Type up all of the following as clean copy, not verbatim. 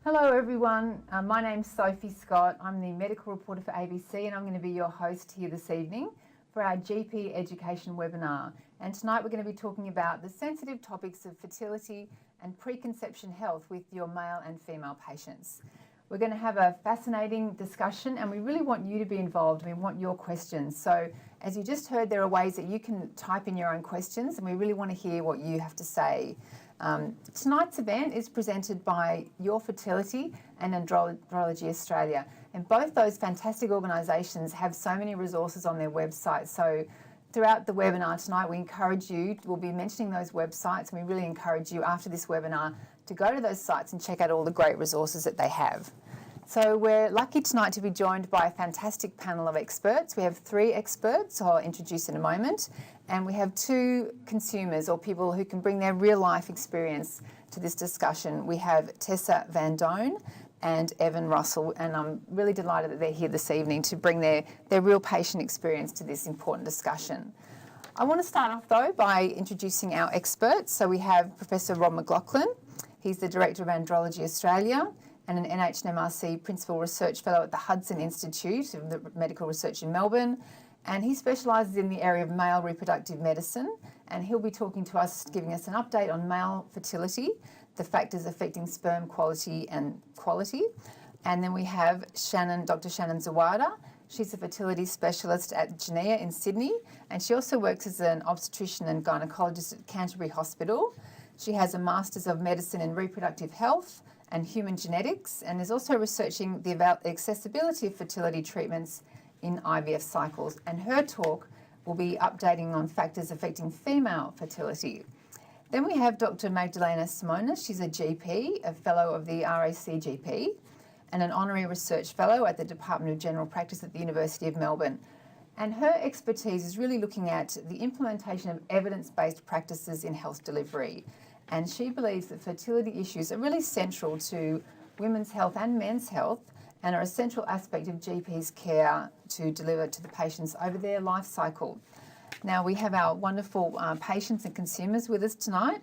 Hello everyone, my name's Sophie Scott. I'm the medical reporter for ABC and I'm going to be your host here this evening for our GP education webinar. And tonight we're going to be talking about the sensitive topics of fertility and preconception health with your male and female patients. We're going to have a fascinating discussion and we really want you to be involved. We want your questions. So as you just heard, there are ways that you can type in your own questions and we really want to hear what you have to say. Tonight's event is presented by Your Fertility and Andrology Australia, and both those fantastic organisations have so many resources on their website. So throughout the webinar tonight, we encourage you, we'll be mentioning those websites, and we really encourage you after this webinar to go to those sites and check out all the great resources that they have. So we're lucky tonight to be joined by a fantastic panel of experts. We have 3 experts who I'll introduce in a moment, and we have 2 consumers or people who can bring their real life experience to this discussion. We have Tessa Van Doan and Evan Russell, and I'm really delighted that they're here this evening to bring their real patient experience to this important discussion. I want to start off though by introducing our experts. So we have Professor Rob McLaughlin. He's the Director of Andrology Australia and an NHMRC Principal Research Fellow at the Hudson Institute of the Medical Research in Melbourne. And he specialises in the area of male reproductive medicine. And he'll be talking to us, giving us an update on male fertility, the factors affecting sperm quality and quality. And then we have Dr. Shannon Zawada. She's a fertility specialist at Genea in Sydney. And she also works as an obstetrician and gynaecologist at Canterbury Hospital. She has a Masters of Medicine in Reproductive Health and Human Genetics, and is also researching the accessibility of fertility treatments in IVF cycles. And her talk will be updating on factors affecting female fertility. Then we have Dr. Magdalena Simonis. She's a GP, a fellow of the RACGP, and an honorary research fellow at the Department of General Practice at the University of Melbourne. And her expertise is really looking at the implementation of evidence-based practices in health delivery. And she believes that fertility issues are really central to women's health and men's health and are a central aspect of GP's care to deliver to the patients over their life cycle. Now we have our wonderful patients and consumers with us tonight.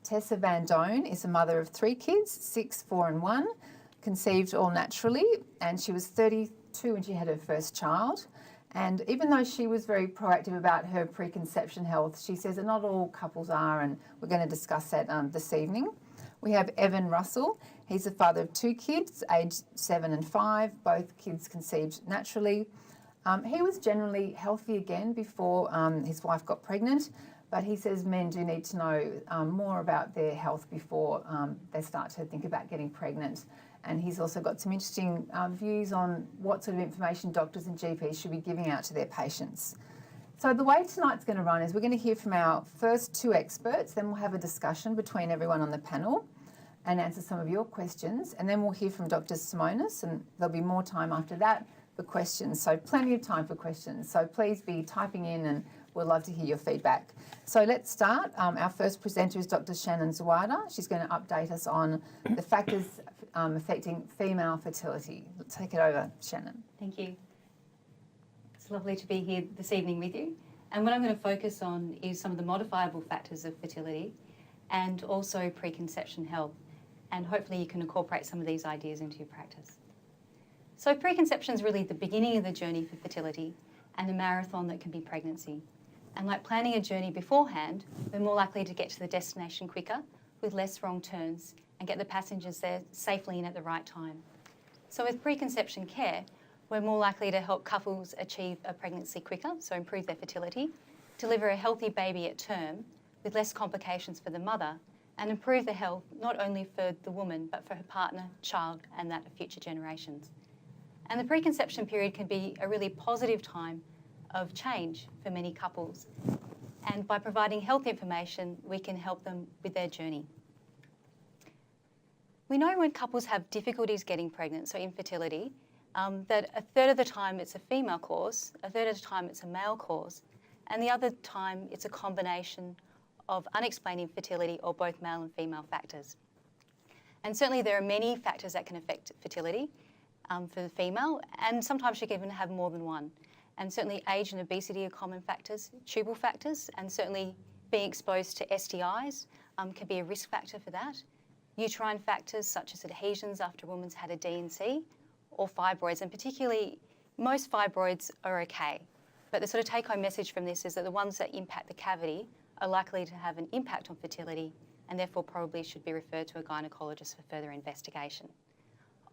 Tessa Van Doan is a mother of 3 kids, 6, 4 and 1, conceived all naturally, and she was 32 when she had her first child. And even though she was very proactive about her preconception health, she says that not all couples are, and we're going to discuss that this evening. We have Evan Russell. He's the father of 2 kids, aged 7 and 5, both kids conceived naturally. He was generally healthy again before his wife got pregnant, but he says men do need to know more about their health before they start to think about getting pregnant. And he's also got some interesting views on what sort of information doctors and GPs should be giving out to their patients. So the way tonight's going to run is we're going to hear from our first 2 experts, then we'll have a discussion between everyone on the panel and answer some of your questions, and then we'll hear from Dr. Simonis, and there'll be more time after that for questions, so plenty of time for questions. So please be typing in and we'd love to hear your feedback. So let's start. Our first presenter is Dr. Shannon Zawada. She's going to update us on the factors affecting female fertility. Let's take it over, Shannon. Thank you. It's lovely to be here this evening with you. And what I'm going to focus on is some of the modifiable factors of fertility and also preconception health. And hopefully you can incorporate some of these ideas into your practice. So preconception is really the beginning of the journey for fertility and a marathon that can be pregnancy. And like planning a journey beforehand, we're more likely to get to the destination quicker with less wrong turns and get the passengers there safely and at the right time. So with preconception care, we're more likely to help couples achieve a pregnancy quicker, so improve their fertility, deliver a healthy baby at term with less complications for the mother, and improve the health not only for the woman but for her partner, child and that of future generations. And the preconception period can be a really positive time of change for many couples. And by providing health information, we can help them with their journey. We know when couples have difficulties getting pregnant, so infertility, that a third of the time it's a female cause, a third of the time it's a male cause, and the other time it's a combination of unexplained infertility or both male and female factors. And certainly there are many factors that can affect fertility for the female, and sometimes she can even have more than one. And certainly age and obesity are common factors, tubal factors, and certainly being exposed to STIs can be a risk factor for that. uterine factors such as adhesions after a woman's had a D&C, or fibroids, and particularly most fibroids are okay. But the sort of take-home message from this is that the ones that impact the cavity are likely to have an impact on fertility and therefore probably should be referred to a gynaecologist for further investigation.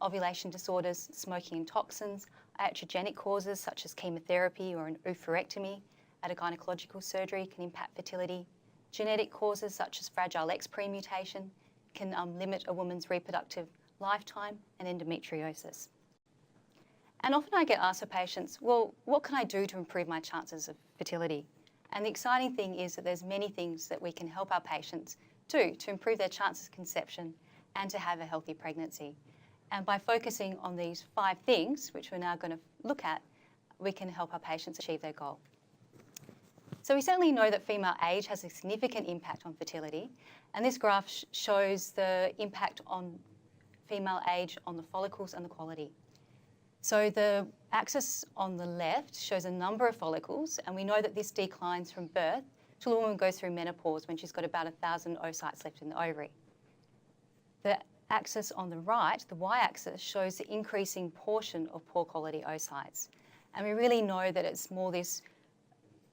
Ovulation disorders, smoking and toxins, iatrogenic causes such as chemotherapy or an oophorectomy at a gynecological surgery can impact fertility. Genetic causes such as Fragile X premutation can limit a woman's reproductive lifetime, and endometriosis. And often I get asked by patients, well, what can I do to improve my chances of fertility? And the exciting thing is that there's many things that we can help our patients do to improve their chances of conception and to have a healthy pregnancy. And by focusing on these 5 things, which we're now going to look at, we can help our patients achieve their goal. So we certainly know that female age has a significant impact on fertility, and this graph shows the impact on female age on the follicles and the quality. So the axis on the left shows a number of follicles, and we know that this declines from birth till a woman goes through menopause when she's got about 1,000 oocytes left in the ovary. The axis on the right, the y-axis, shows the increasing portion of poor quality oocytes. And we really know that it's more this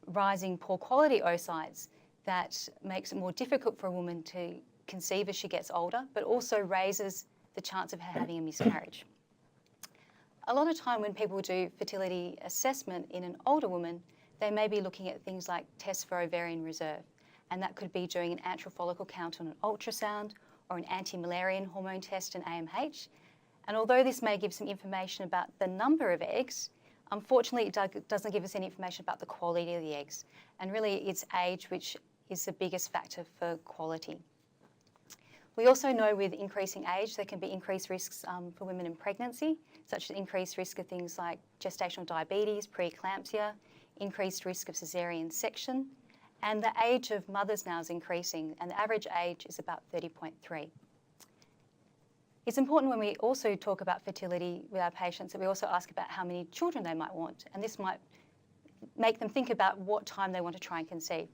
rising poor quality oocytes that makes it more difficult for a woman to conceive as she gets older, but also raises the chance of her having a miscarriage. A lot of time when people do fertility assessment in an older woman, they may be looking at things like tests for ovarian reserve, and that could be doing an antral follicle count on an ultrasound or an anti-Müllerian hormone test, an AMH. And although this may give some information about the number of eggs, unfortunately it doesn't give us any information about the quality of the eggs, and really it's age which is the biggest factor for quality. We also know with increasing age there can be increased risks for women in pregnancy, such as increased risk of things like gestational diabetes, preeclampsia, increased risk of caesarean section, and the age of mothers now is increasing, and the average age is about 30.3. It's important when we also talk about fertility with our patients that we also ask about how many children they might want, and this might make them think about what time they want to try and conceive.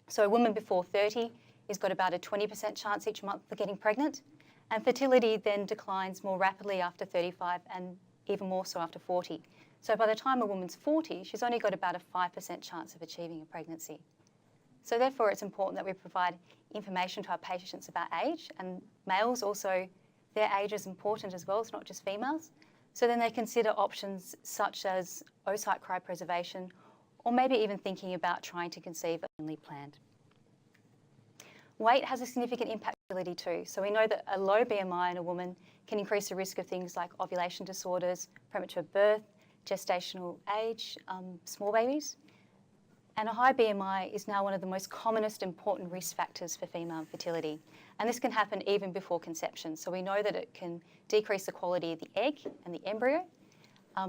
So a woman before 30 has got about a 20% chance each month of getting pregnant, and fertility then declines more rapidly after 35 and even more so after 40. So by the time a woman's 40, she's only got about a 5% chance of achieving a pregnancy. So therefore it's important that we provide information to our patients about age, and males also, their age is important as well, it's not just females. So then they consider options such as oocyte cryopreservation, or maybe even thinking about trying to conceive only planned. Weight has a significant impact on fertility too. So we know that a low BMI in a woman can increase the risk of things like ovulation disorders, premature birth, gestational age, small babies. And a high BMI is now one of the most commonest important risk factors for female fertility. And this can happen even before conception. So we know that it can decrease the quality of the egg and the embryo.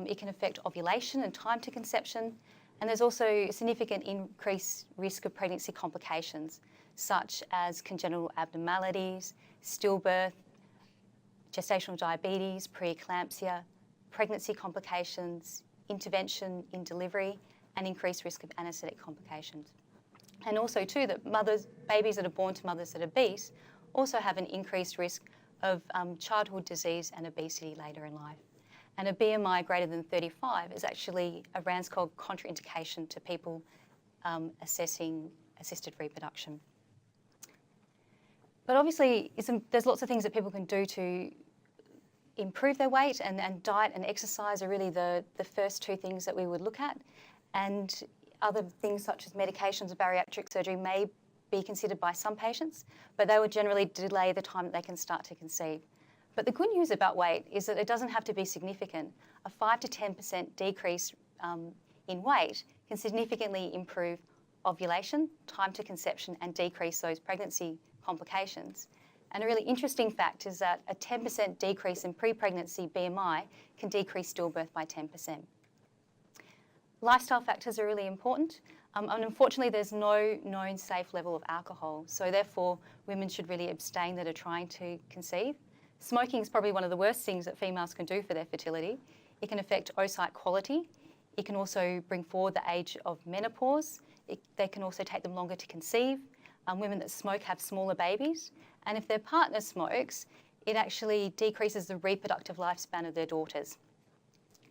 It can affect ovulation and time to conception. And there's also a significant increased risk of pregnancy complications, such as congenital abnormalities, stillbirth, gestational diabetes, preeclampsia, pregnancy complications, intervention in delivery, and increased risk of anaesthetic complications. And also too that babies that are born to mothers that are obese also have an increased risk of childhood disease and obesity later in life. And a BMI greater than 35 is actually a RANS called contraindication to people assessing assisted reproduction. But obviously there's lots of things that people can do to improve their weight, and diet and exercise are really the first 2 things that we would look at. And other things such as medications or bariatric surgery may be considered by some patients, but they would generally delay the time that they can start to conceive. But the good news about weight is that it doesn't have to be significant. A 5 to 10% decrease in weight can significantly improve ovulation, time to conception, and decrease those pregnancy complications. And a really interesting fact is that a 10% decrease in pre-pregnancy BMI can decrease stillbirth by 10%. Lifestyle factors are really important, and unfortunately there's no known safe level of alcohol, so therefore women should really abstain that are trying to conceive. Smoking is probably one of the worst things that females can do for their fertility. It can affect oocyte quality. It can also bring forward the age of menopause. They can also take them longer to conceive. Women that smoke have smaller babies, And if their partner smokes, it actually decreases the reproductive lifespan of their daughters.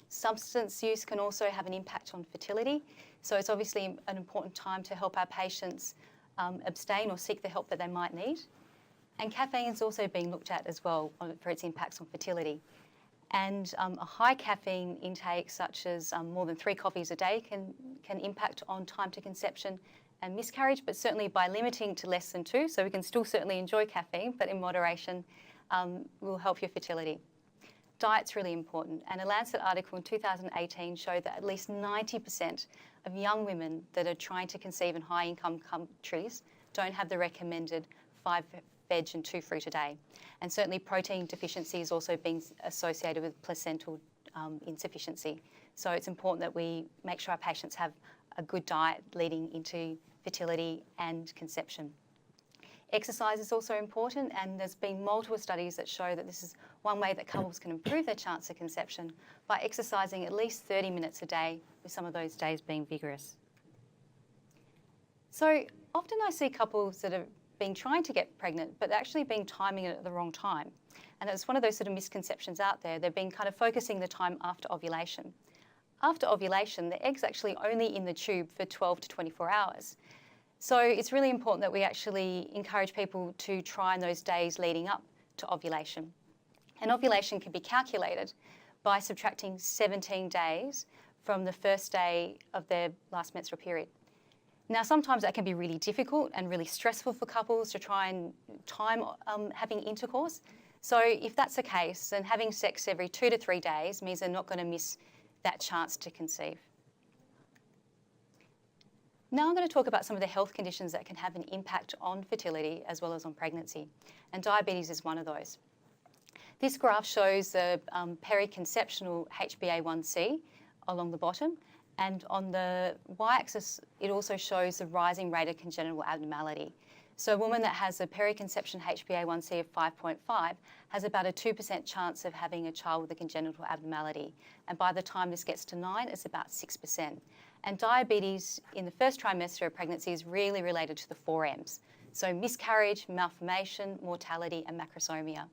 Substance use can also have an impact on fertility, so it's obviously an important time to help our patients abstain or seek the help that they might need. And caffeine is also being looked at as well for its impacts on fertility. And a high caffeine intake, such as more than 3 coffees a day, can impact on time to conception and miscarriage, but certainly by limiting to less than 2, so we can still certainly enjoy caffeine, but in moderation, will help your fertility. Diet's really important, and a Lancet article in 2018 showed that at least 90% of young women that are trying to conceive in high-income countries don't have the recommended 5 veg and 2 fruit a day. And certainly protein deficiency is also being associated with placental insufficiency. So it's important that we make sure our patients have a good diet leading into fertility and conception. Exercise is also important, and there's been multiple studies that show that this is one way that couples can improve their chance of conception by exercising at least 30 minutes a day, with some of those days being vigorous. So often I see couples that have been trying to get pregnant, but actually been timing it at the wrong time. And it's one of those sort of misconceptions out there. They've been kind of focusing the time after ovulation. After ovulation, the egg's actually only in the tube for 12 to 24 hours. So it's really important that we actually encourage people to try in those days leading up to ovulation. And ovulation can be calculated by subtracting 17 days from the first day of their last menstrual period. Now, sometimes that can be really difficult and really stressful for couples to try and time having intercourse. So if that's the case, then having sex every 2 to 3 days means they're not going to miss that chance to conceive. Now I'm going to talk about some of the health conditions that can have an impact on fertility as well as on pregnancy, and diabetes is one of those. This graph shows the periconceptional HbA1c along the bottom, and on the y-axis it also shows the rising rate of congenital abnormality. So a woman that has a periconception HbA1c of 5.5 has about a 2% chance of having a child with a congenital abnormality, and by the time this gets to 9, it's about 6%. And diabetes in the first trimester of pregnancy is really related to the 4 M's. So miscarriage, malformation, mortality, and macrosomia.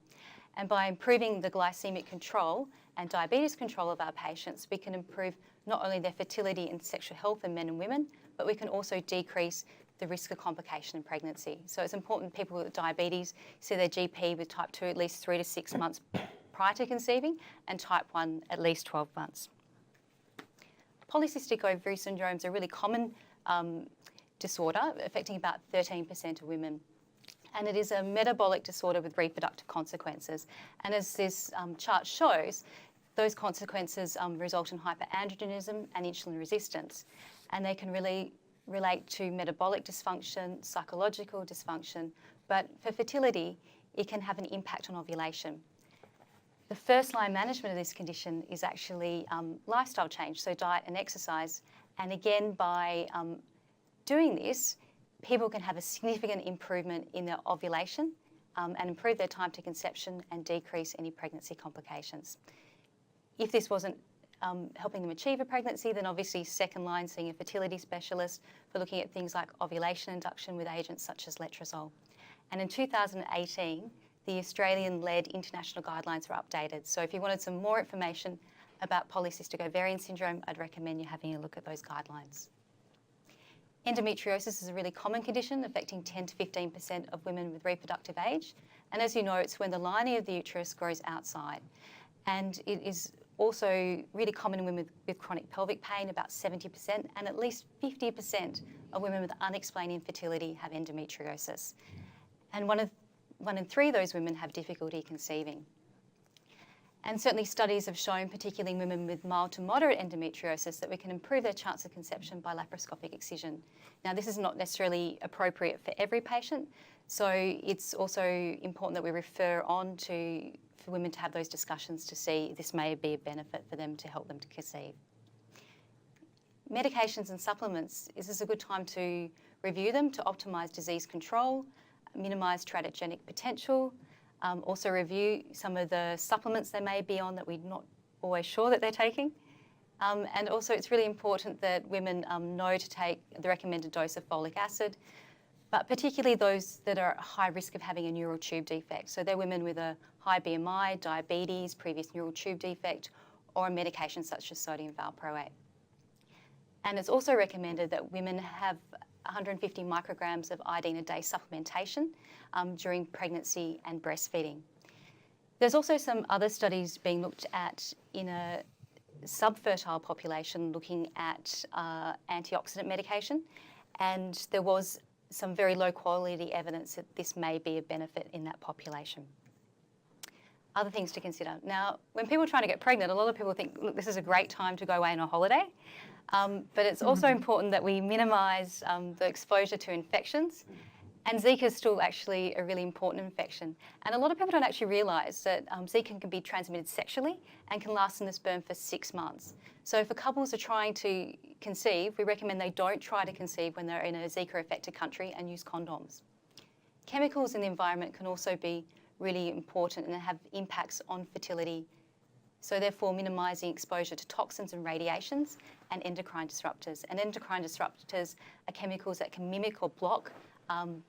And by improving the glycemic control and diabetes control of our patients, we can improve not only their fertility and sexual health in men and women, but we can also decrease the risk of complication in pregnancy. So it's important people with diabetes see their GP with type 2 at least 3 to 6 months prior to conceiving, and type 1 at least 12 months. Polycystic ovary syndrome is a really common disorder affecting about 13% of women. And it is a metabolic disorder with reproductive consequences. And as this chart shows, those consequences result in hyperandrogenism and insulin resistance. And they can really relate to metabolic dysfunction, psychological dysfunction, but for fertility, it can have an impact on ovulation. The first line management of this condition is actually lifestyle change, so diet and exercise. And again, by doing this, people can have a significant improvement in their ovulation and improve their time to conception and decrease any pregnancy complications. If this wasn't helping them achieve a pregnancy, then obviously second line, seeing a fertility specialist for looking at things like ovulation induction with agents such as letrozole. And in 2018, the Australian-led international guidelines were updated. So if you wanted some more information about polycystic ovarian syndrome, I'd recommend you having a look at those guidelines. Endometriosis is a really common condition affecting 10 to 15% of women with reproductive age. And as you know, it's when the lining of the uterus grows outside. And it is also really common in women with chronic pelvic pain, about 70%, and at least 50% of women with unexplained infertility have endometriosis. And one in 3 of those women have difficulty conceiving. And certainly studies have shown, particularly in women with mild to moderate endometriosis, that we can improve their chance of conception by laparoscopic excision. Now, this is not necessarily appropriate for every patient, so it's also important that we refer on for women to have those discussions to see if this may be a benefit for them to help them to conceive. Medications and supplements, this is a good time to review them to optimise disease control, minimise teratogenic potential, also review some of the supplements they may be on that we're not always sure that they're taking. And also it's really important that women know to take the recommended dose of folic acid. but particularly those that are at high risk of having a neural tube defect. So they're women with a high BMI, diabetes, previous neural tube defect, or a medication such as sodium valproate. And it's also recommended that women have 150 micrograms of iodine a day supplementation during pregnancy and breastfeeding. There's also some other studies being looked at in a subfertile population looking at antioxidant medication, and there was some very low quality evidence that this may be a benefit in that population. Other things to consider. Now, when people are trying to get pregnant, a lot of people think, look, this is a great time to go away on a holiday, but it's also important that we minimise the exposure to infections. And Zika is still actually a really important infection. And a lot of people don't actually realise that Zika can be transmitted sexually and can last in the sperm for 6 months. So if couples are trying to conceive, we recommend they don't try to conceive when they're in a Zika-affected country and use condoms. Chemicals in the environment can also be really important and have impacts on fertility. So therefore minimising exposure to toxins and radiations and endocrine disruptors. And endocrine disruptors are chemicals that can mimic or block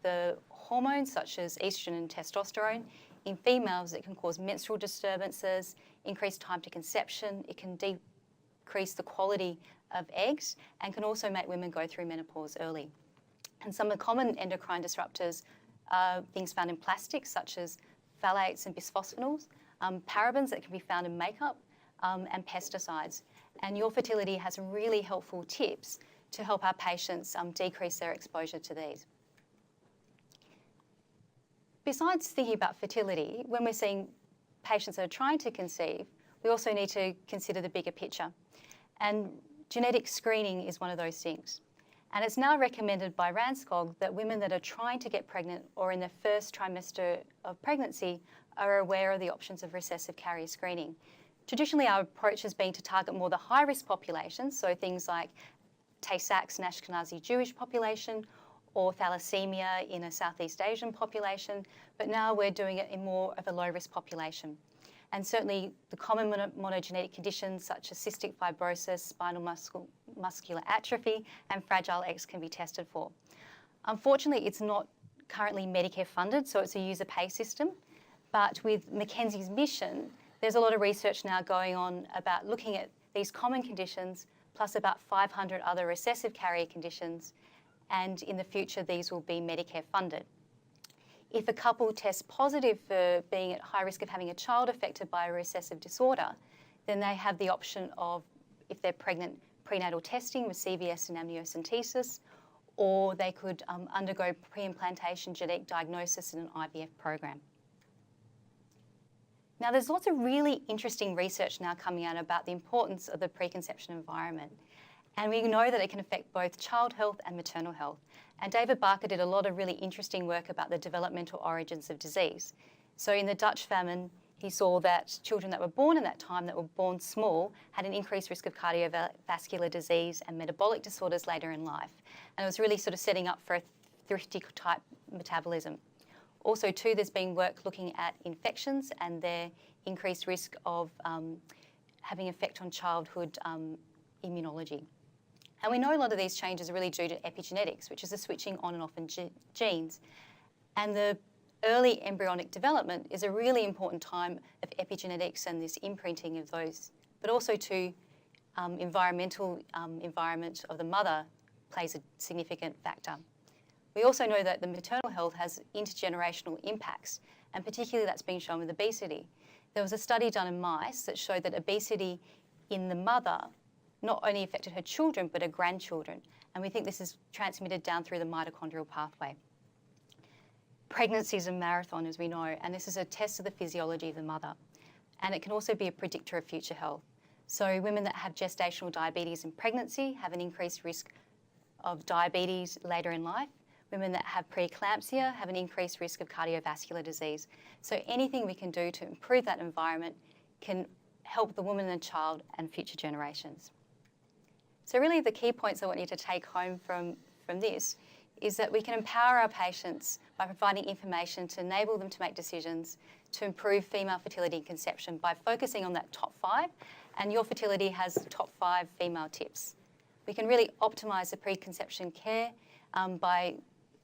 the hormones such as estrogen and testosterone. In females, it can cause menstrual disturbances, increase time to conception, it can decrease the quality of eggs, and can also make women go through menopause early. And some of the common endocrine disruptors are things found in plastics such as phthalates and bisphosphonates, parabens that can be found in makeup, and pesticides. And Your Fertility has some really helpful tips to help our patients decrease their exposure to these. Besides thinking about fertility, when we're seeing patients that are trying to conceive, we also need to consider the bigger picture. And genetic screening is one of those things. And it's now recommended by RANSCOG that women that are trying to get pregnant or in their first trimester of pregnancy are aware of the options of recessive carrier screening. Traditionally, our approach has been to target more the high-risk populations, so things like Tay-Sachs and Ashkenazi Jewish population, or thalassemia in a Southeast Asian population, but now we're doing it in more of a low-risk population. And certainly the common monogenetic conditions such as cystic fibrosis, spinal muscular atrophy, and fragile X can be tested for. Unfortunately, it's not currently Medicare funded, so it's a user pay system. But with Mackenzie's mission, there's a lot of research now going on about looking at these common conditions, plus about 500 other recessive carrier conditions, and in the future these will be Medicare funded. If a couple tests positive for being at high risk of having a child affected by a recessive disorder, then they have the option of, if they're pregnant, prenatal testing with CVS and amniocentesis, or they could undergo pre-implantation genetic diagnosis in an IVF program. Now, there's lots of really interesting research now coming out about the importance of the preconception environment. And we know that it can affect both child health and maternal health. And David Barker did a lot of really interesting work about the developmental origins of disease. So in the Dutch famine, he saw that children that were born in that time, that were born small, had an increased risk of cardiovascular disease and metabolic disorders later in life. And it was really sort of setting up for a thrifty type metabolism. Also too, there's been work looking at infections and their increased risk of having effect on childhood immunology. And we know a lot of these changes are really due to epigenetics, which is the switching on and off in genes. And the early embryonic development is a really important time of epigenetics and this imprinting of those, but also to environmental environment of the mother plays a significant factor. We also know that the maternal health has intergenerational impacts, and particularly that's been shown with obesity. There was a study done in mice that showed that obesity in the mother not only affected her children, but her grandchildren. And we think this is transmitted down through the mitochondrial pathway. Pregnancy is a marathon, as we know, and this is a test of the physiology of the mother. And it can also be a predictor of future health. So women that have gestational diabetes in pregnancy have an increased risk of diabetes later in life. Women that have preeclampsia have an increased risk of cardiovascular disease. So anything we can do to improve that environment can help the woman and child and future generations. So really the key points I want you to take home from this is that we can empower our patients by providing information to enable them to make decisions to improve female fertility and conception by focusing on that top 5, and Your Fertility has top 5 female tips. We can really optimise the preconception care by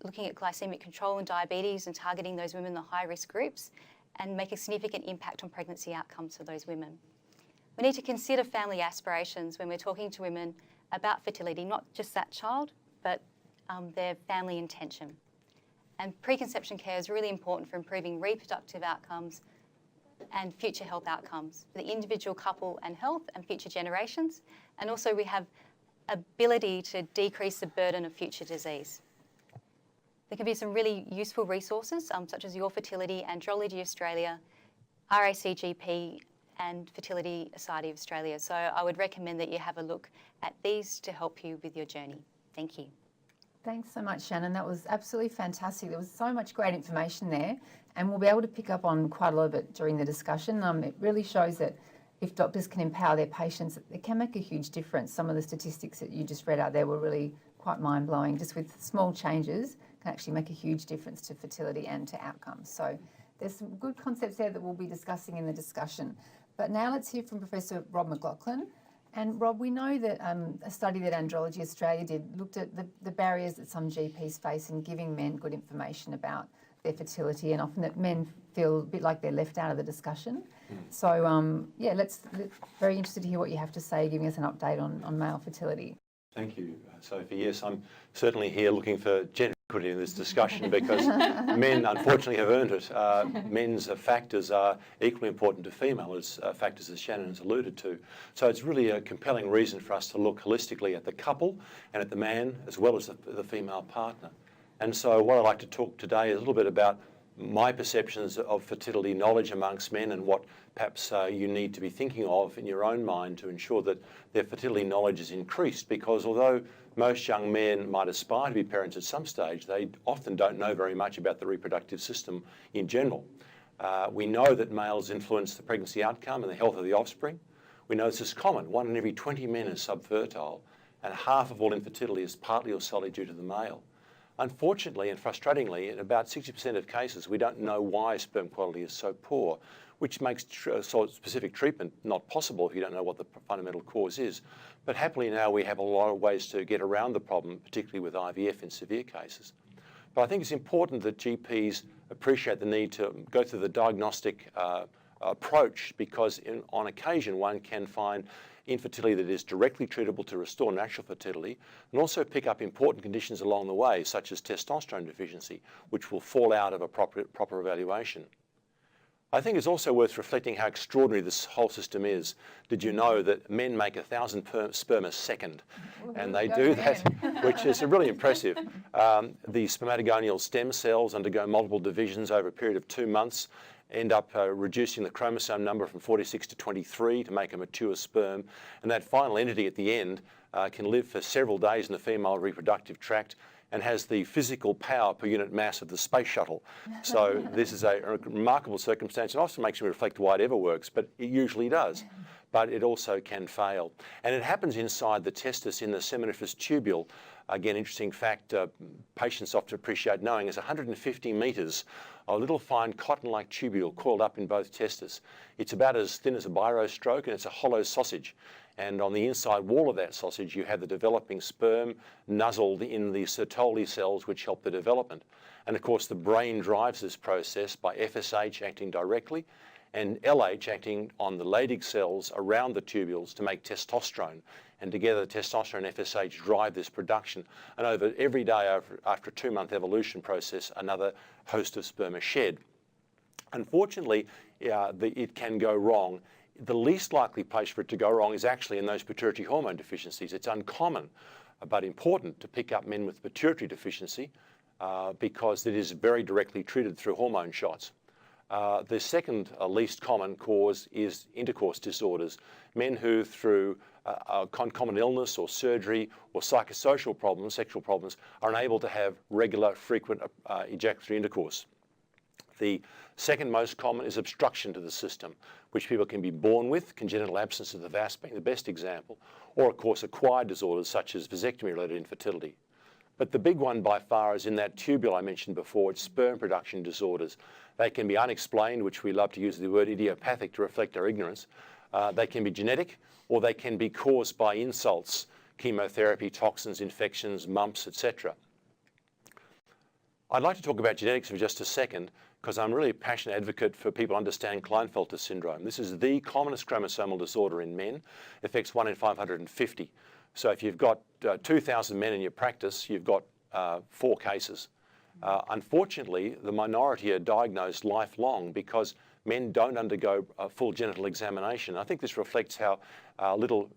looking at glycemic control and diabetes and targeting those women in the high-risk groups and make a significant impact on pregnancy outcomes for those women. We need to consider family aspirations when we're talking to women about fertility, not just that child, but their family intention. And preconception care is really important for improving reproductive outcomes and future health outcomes for the individual couple and health and future generations. And also we have ability to decrease the burden of future disease. There can be some really useful resources such as Your Fertility, Andrology Australia, RACGP and Fertility Society of Australia. So I would recommend that you have a look at these to help you with your journey. Thank you. Thanks so much, Shannon. That was absolutely fantastic. There was so much great information there, and we'll be able to pick up on quite a lot of it during the discussion. It really shows that if doctors can empower their patients, it can make a huge difference. Some of the statistics that you just read out there were really quite mind-blowing. Just with small changes can actually make a huge difference to fertility and to outcomes. So there's some good concepts there that we'll be discussing in the discussion. But now let's hear from Professor Rob McLaughlin. And Rob, we know that a study that Andrology Australia did looked at the barriers that some GPs face in giving men good information about their fertility, and often that men feel a bit like they're left out of the discussion. So yeah, let's very interested to hear what you have to say, giving us an update on male fertility. Thank you, Sophie. Yes, I'm certainly here looking for gender equity in this discussion because men unfortunately have earned it. Men's factors are equally important to female factors, as Shannon has alluded to. So it's really a compelling reason for us to look holistically at the couple and at the man as well as the female partner. And so what I'd like to talk today is a little bit about my perceptions of fertility knowledge amongst men and what perhaps you need to be thinking of in your own mind to ensure that their fertility knowledge is increased, because although most young men might aspire to be parents at some stage, they often don't know very much about the reproductive system in general. We know that males influence the pregnancy outcome and the health of the offspring. We know this is common. 1 in every 20 men is subfertile, and half of all infertility is partly or solely due to the male. Unfortunately and frustratingly, in about 60% of cases, we don't know why sperm quality is so poor, which makes specific treatment not possible if you don't know what the fundamental cause is. But happily now we have a lot of ways to get around the problem, particularly with IVF in severe cases. But I think it's important that GPs appreciate the need to go through the diagnostic approach, because on occasion one can find infertility that is directly treatable to restore natural fertility, and also pick up important conditions along the way, such as testosterone deficiency, which will fall out of a proper evaluation. I think it's also worth reflecting how extraordinary this whole system is. Did you know that men make 1,000 sperm a second? And they do that, which is really impressive. The spermatogonial stem cells undergo multiple divisions over a period of 2 months, end up reducing the chromosome number from 46 to 23 to make a mature sperm. And that final entity at the end can live for several days in the female reproductive tract and has the physical power per unit mass of the space shuttle. So this is a remarkable circumstance, and often makes me reflect why it ever works, but it usually does. But it also can fail. And it happens inside the testis in the seminiferous tubule. Again, interesting fact, patients often appreciate knowing, is 150 metres, a little fine cotton-like tubule coiled up in both testes. It's about as thin as a biro stroke, and it's a hollow sausage. And on the inside wall of that sausage, you have the developing sperm nuzzled in the Sertoli cells, which help the development. And of course, the brain drives this process by FSH acting directly and LH acting on the Leydig cells around the tubules to make testosterone. And together, testosterone and FSH drive this production. And over every day after a 2-month evolution process, another host of sperm are shed. Unfortunately, it can go wrong. The least likely place for it to go wrong is actually in those pituitary hormone deficiencies. It's uncommon but important to pick up men with pituitary deficiency because it is very directly treated through hormone shots. The second least common cause is intercourse disorders. Men who, through concomitant illness or surgery or psychosocial problems, sexual problems, are unable to have regular, frequent ejaculatory intercourse. The second most common is obstruction to the system, which people can be born with, congenital absence of the vas being the best example, or of course acquired disorders such as vasectomy-related infertility. But the big one by far is in that tubule I mentioned before. It's sperm production disorders. They can be unexplained, which we love to use the word idiopathic to reflect our ignorance. They can be genetic, or they can be caused by insults, chemotherapy, toxins, infections, mumps, etc. I'd like to talk about genetics for just a second because I'm really a passionate advocate for people to understand Klinefelter syndrome. This is the commonest chromosomal disorder in men. It affects 1 in 550. So if you've got 2,000 men in your practice, you've got 4 cases. Unfortunately, the minority are diagnosed lifelong because men don't undergo a full genital examination. I think this reflects how little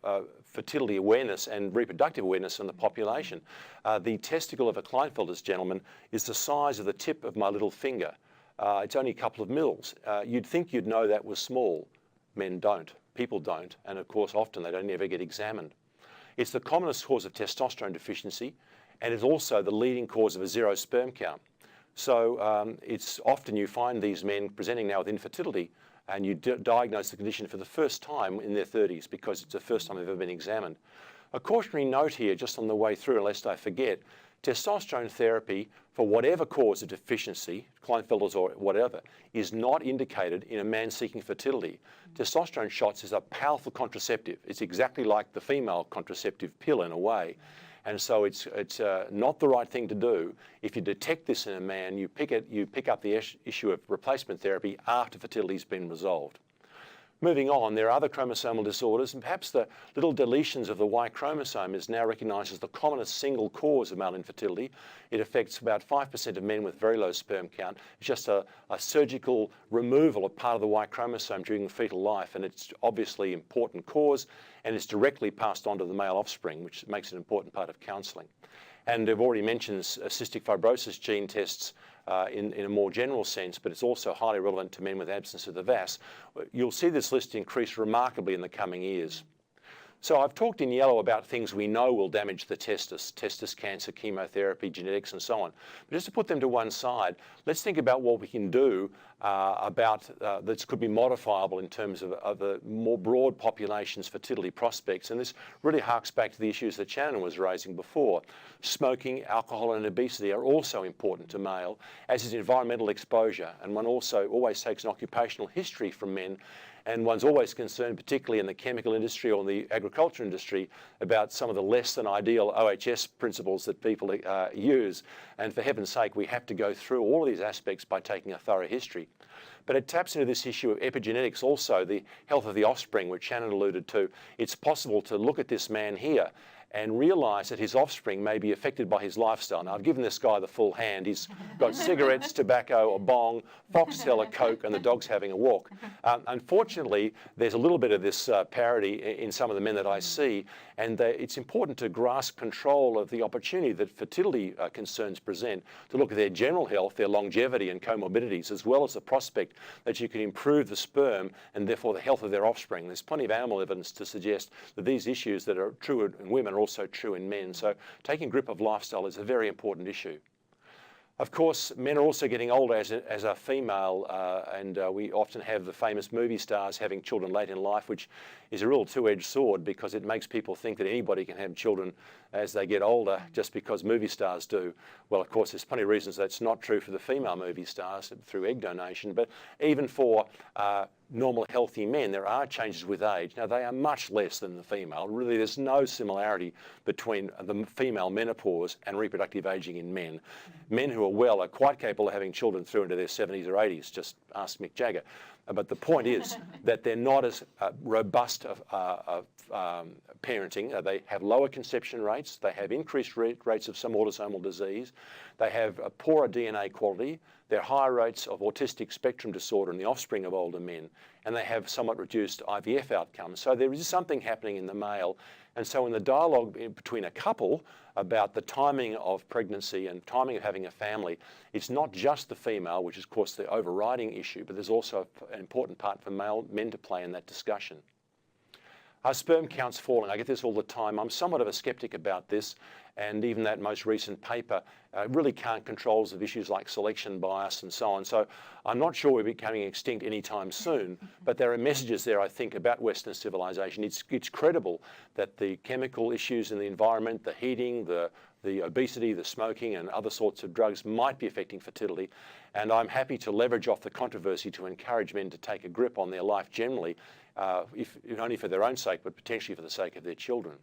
fertility awareness and reproductive awareness in the population. The testicle of a Klinefelter's gentleman is the size of the tip of my little finger. It's only a couple of mils. You'd think you'd know that was small. Men don't. People don't. And of course, often they don't ever get examined. It's the commonest cause of testosterone deficiency, and it's also the leading cause of a 0 sperm count. So it's often you find these men presenting now with infertility, and you diagnose the condition for the first time in their 30s because it's the first time they've ever been examined. A cautionary note here, just on the way through, lest I forget, testosterone therapy for whatever cause of deficiency, Klinefelter's or whatever, is not indicated in a man seeking fertility. Testosterone shots is a powerful contraceptive. It's exactly like the female contraceptive pill in a way. And so it's not the right thing to do. If you detect this in a man, you pick up the issue of replacement therapy after fertility's been resolved. Moving on, there are other chromosomal disorders, and perhaps the little deletions of the Y chromosome is now recognised as the commonest single cause of male infertility. It affects about 5% of men with very low sperm count. It's just a surgical removal of part of the Y chromosome during fetal life, and it's obviously an important cause, and it's directly passed on to the male offspring, which makes it an important part of counselling. And I've already mentioned cystic fibrosis gene tests in a more general sense, but it's also highly relevant to men with absence of the VAS. You'll see this list increase remarkably in the coming years. So I've talked in yellow about things we know will damage the testis cancer, chemotherapy, genetics, and so on. But just to put them to one side, let's think about what we can do that could be modifiable in terms of the more broad population's fertility prospects. And this really harks back to the issues that Shannon was raising before. Smoking, alcohol, and obesity are also important to male, as is environmental exposure. And one also always takes an occupational history from men. And one's always concerned, particularly in the chemical industry or in the agriculture industry, about some of the less than ideal OHS principles that people use. And for heaven's sake, we have to go through all of these aspects by taking a thorough history. But it taps into this issue of epigenetics also, the health of the offspring, which Shannon alluded to. It's possible to look at this man here and realise that his offspring may be affected by his lifestyle. Now, I've given this guy the full hand. He's got cigarettes, tobacco, a bong, Foxtel, a Coke, and the dog's having a walk. Unfortunately, there's a little bit of this parity in some of the men that I see, and it's important to grasp control of the opportunity that fertility concerns present, to look at their general health, their longevity and comorbidities, as well as the prospect that you can improve the sperm and therefore the health of their offspring. There's plenty of animal evidence to suggest that these issues that are true in women are also true in men. So taking grip of lifestyle is a very important issue. Of course, men are also getting older as a female, and we often have the famous movie stars having children late in life, which is a real two-edged sword because it makes people think that anybody can have children as they get older just because movie stars do. Well, of course, there's plenty of reasons that's not true for the female movie stars through egg donation, but even for normal healthy men, there are changes with age. Now, they are much less than the female. Really, there's no similarity between the female menopause and reproductive aging in men. Men who are well are quite capable of having children through into their 70s or 80s. Just ask Mick Jagger. But the point is that they're not as robust of parenting. They have lower conception rates. They have increased rates of some autosomal disease. They have a poorer DNA quality. There are higher rates of autistic spectrum disorder in the offspring of older men, and they have somewhat reduced IVF outcomes. So there is something happening in the male. And so in the dialogue between a couple about the timing of pregnancy and timing of having a family, it's not just the female, which is of course the overriding issue, but there's also an important part for men to play in that discussion. Are sperm counts falling? I get this all the time. I'm somewhat of a skeptic about this, and even that most recent paper really can't control the issues like selection bias and so on. So I'm not sure we're becoming extinct anytime soon, but there are messages there, I think, about Western civilization. It's credible that the chemical issues in the environment, the heating, the obesity, the smoking, and other sorts of drugs might be affecting fertility. And I'm happy to leverage off the controversy to encourage men to take a grip on their life generally, if only for their own sake, but potentially for the sake of their children.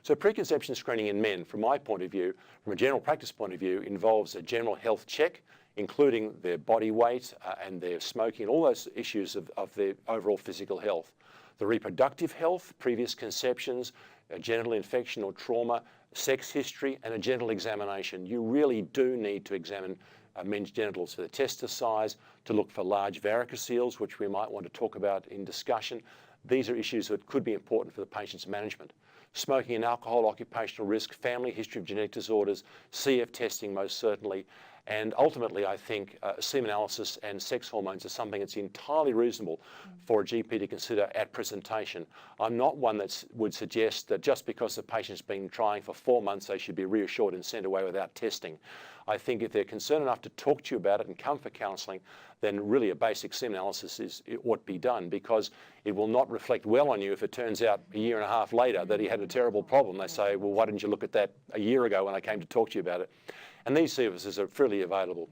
So preconception screening in men, from my point of view, from a general practice point of view, involves a general health check, including their body weight and their smoking and all those issues of their overall physical health. The reproductive health, previous conceptions, genital infection or trauma, sex history, and a genital examination. You really do need to examine men's genitals for the testis size, to look for large varicoceles, which we might want to talk about in discussion. These are issues that could be important for the patient's management. Smoking and alcohol, occupational risk, family history of genetic disorders, CF testing most certainly, and ultimately I think semen analysis and sex hormones are something that's entirely reasonable for a GP to consider at presentation. I'm not one that would suggest that just because the patient's been trying for 4 months they should be reassured and sent away without testing. I think if they're concerned enough to talk to you about it and come for counselling, then really a basic semen analysis ought to be done, because it will not reflect well on you if it turns out a year and a half later that he had a terrible problem. They say, well, why didn't you look at that a year ago when I came to talk to you about it? And these services are freely available.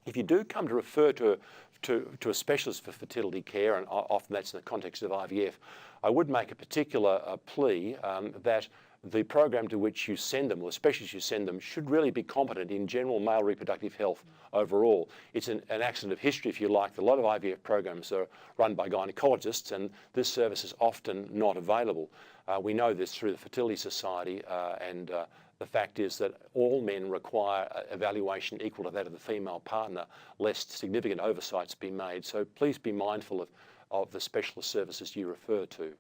If you do come to refer to a specialist for fertility care, and often that's in the context of IVF, I would make a particular plea that the program to which you send them, or the specialist you send them, should really be competent in general male reproductive health overall. It's an accident of history, if you like. A lot of IVF programs are run by gynecologists, and this service is often not available. We know this through the Fertility Society, and the fact is that all men require evaluation equal to that of the female partner, lest significant oversights be made. So please be mindful of the specialist services you refer to.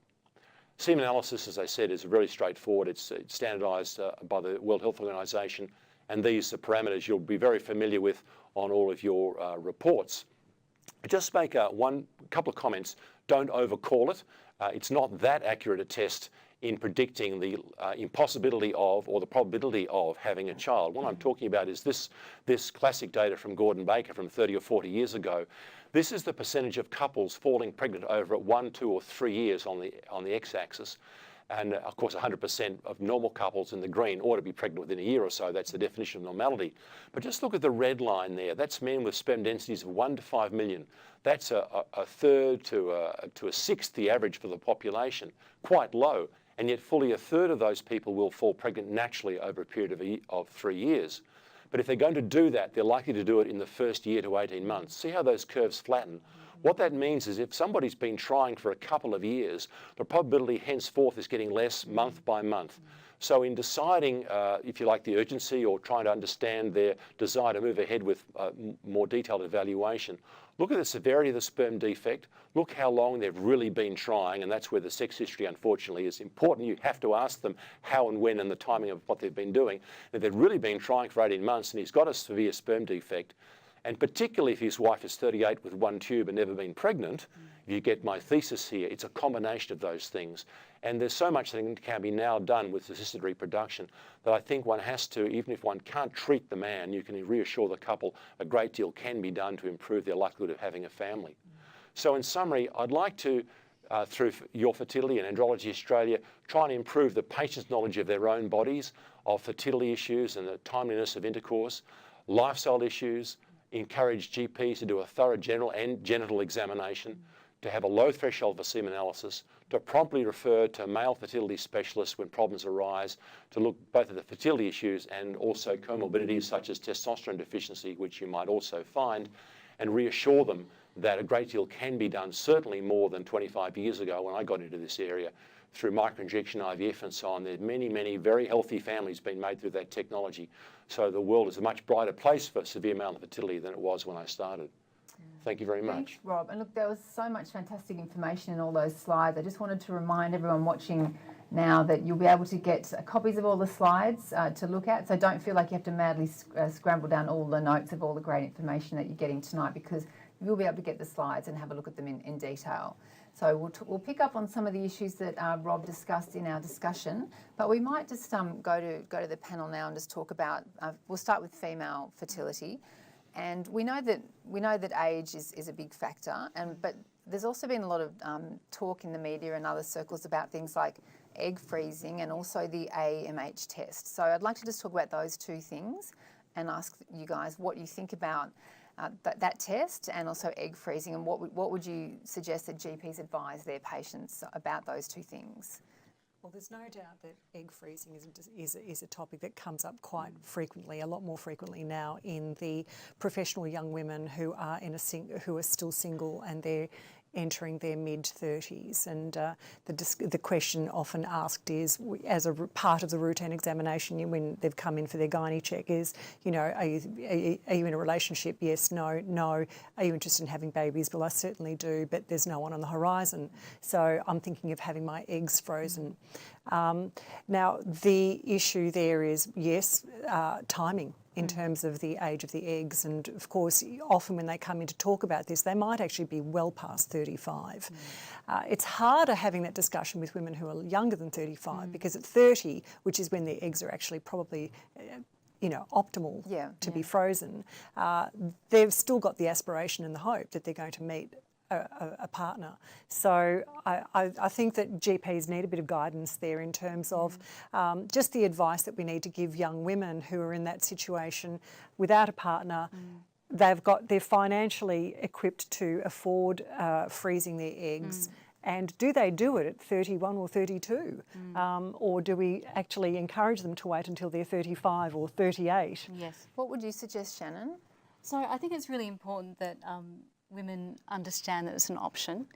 Semen analysis, as I said, is very straightforward. It's standardised by the World Health Organization, and these are parameters you'll be very familiar with on all of your reports. Just make one couple of comments. Don't overcall it. It's not that accurate a test in predicting the impossibility of or the probability of having a child. What I'm talking about is this classic data from Gordon Baker from 30 or 40 years ago. This is the percentage of couples falling pregnant over 1, 2 or 3 years on the x-axis. And of course 100% of normal couples in the green ought to be pregnant within a year or so. That's the definition of normality. But just look at the red line there. That's men with sperm densities of 1 to 5 million. That's a third to a sixth the average for the population. Quite low. And yet fully a third of those people will fall pregnant naturally over a period of 3 years. But if they're going to do that, they're likely to do it in the first year to 18 months. See how those curves flatten? What that means is if somebody's been trying for a couple of years, the probability henceforth is getting less month by month. So in deciding, if you like, the urgency or trying to understand their desire to move ahead with more detailed evaluation, look at the severity of the sperm defect, look how long they've really been trying, and that's where the sex history, unfortunately, is important. You have to ask them how and when and the timing of what they've been doing. If they've really been trying for 18 months and he's got a severe sperm defect, and particularly if his wife is 38 with 1 tube and never been pregnant, if you get my thesis here, it's a combination of those things. And there's so much that can be now done with assisted reproduction that I think one has to, even if one can't treat the man, you can reassure the couple a great deal can be done to improve their likelihood of having a family. So in summary, I'd like to, through Your Fertility and Andrology Australia, try and improve the patient's knowledge of their own bodies, of fertility issues and the timeliness of intercourse, lifestyle issues, encourage GPs to do a thorough general and genital examination, to have a low threshold for semen analysis, to promptly refer to male fertility specialists when problems arise, to look both at the fertility issues and also comorbidities such as testosterone deficiency, which you might also find, and reassure them that a great deal can be done, certainly more than 25 years ago when I got into this area, through microinjection IVF and so on. There's many, many very healthy families being made through that technology. So the world is a much brighter place for severe male infertility than it was when I started. Thank you very much. Thanks, Rob. And look, there was so much fantastic information in all those slides. I just wanted to remind everyone watching now that you'll be able to get copies of all the slides to look at. So don't feel like you have to madly scramble down all the notes of all the great information that you're getting tonight, because you'll be able to get the slides and have a look at them in detail. So we'll pick up on some of the issues that Rob discussed in our discussion, but we might just go to the panel now and just talk about. We'll start with female fertility, and we know that age is a big factor, but there's also been a lot of talk in the media and other circles about things like egg freezing and also the AMH test. So I'd like to just talk about those two things and ask you guys what you think about that test and also egg freezing, and what would you suggest that GPs advise their patients about those two things? Well, there's no doubt that egg freezing is a topic that comes up quite frequently, a lot more frequently now in the professional young women who are who are still single and they're entering their mid-30s. And the question often asked is, as a part of the routine examination when they've come in for their gynae check, is, you know, are you in a relationship? Yes, no, no. Are you interested in having babies? Well, I certainly do, but there's no one on the horizon. So I'm thinking of having my eggs frozen. Now, the issue there is, yes, timing in terms of the age of the eggs. And of course, often when they come in to talk about this, they might actually be well past 35. It's harder having that discussion with women who are younger than 35 because at 30, which is when their eggs are actually probably you know, optimal to be frozen, they've still got the aspiration and the hope that they're going to meet a partner. So I think that GPs need a bit of guidance there in terms of just the advice that we need to give young women who are in that situation without a partner. They're financially equipped to afford freezing their eggs. And do they do it at 31 or 32? Or do we actually encourage them to wait until they're 35 or 38? Yes. What would you suggest, Shannon? So I think it's really important that women understand that it's an option.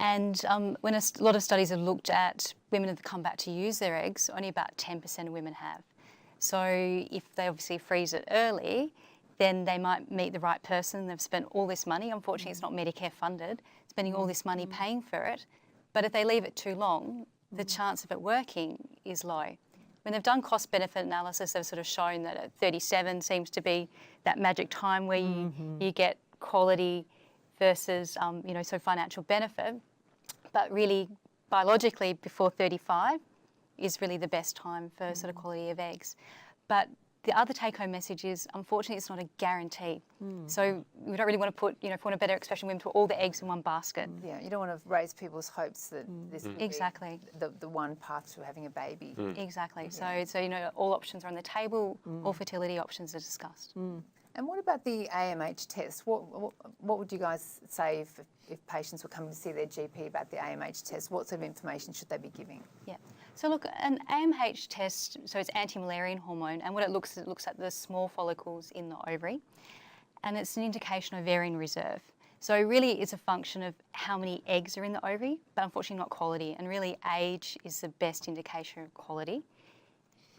And when a lot of studies have looked at women that have come back to use their eggs, only about 10% of women have. So if they obviously freeze it early, then they might meet the right person. They've spent all this money. Unfortunately, it's not Medicare funded, spending all this money paying for it. But if they leave it too long, the chance of it working is low. When they've done cost-benefit analysis, they've sort of shown that at 37 seems to be that magic time where you get quality versus, you know, so financial benefit. But really, biologically, before 35 is really the best time for sort of quality of eggs. But the other take-home message is, unfortunately, it's not a guarantee. So we don't really want to put, you know, for want of a better expression, women put all the eggs in one basket. Yeah, you don't want to raise people's hopes that this will Exactly. be the one path to having a baby. Exactly. So, you know, all options are on the table, all fertility options are discussed. And what about the AMH test? What would you guys say if patients were coming to see their GP about the AMH test? What sort of information should they be giving? Yeah. So look, an AMH test, so it's anti-Müllerian hormone, and what it looks at the small follicles in the ovary, and it's an indication of ovarian reserve. So really it's a function of how many eggs are in the ovary, but unfortunately not quality, and really age is the best indication of quality.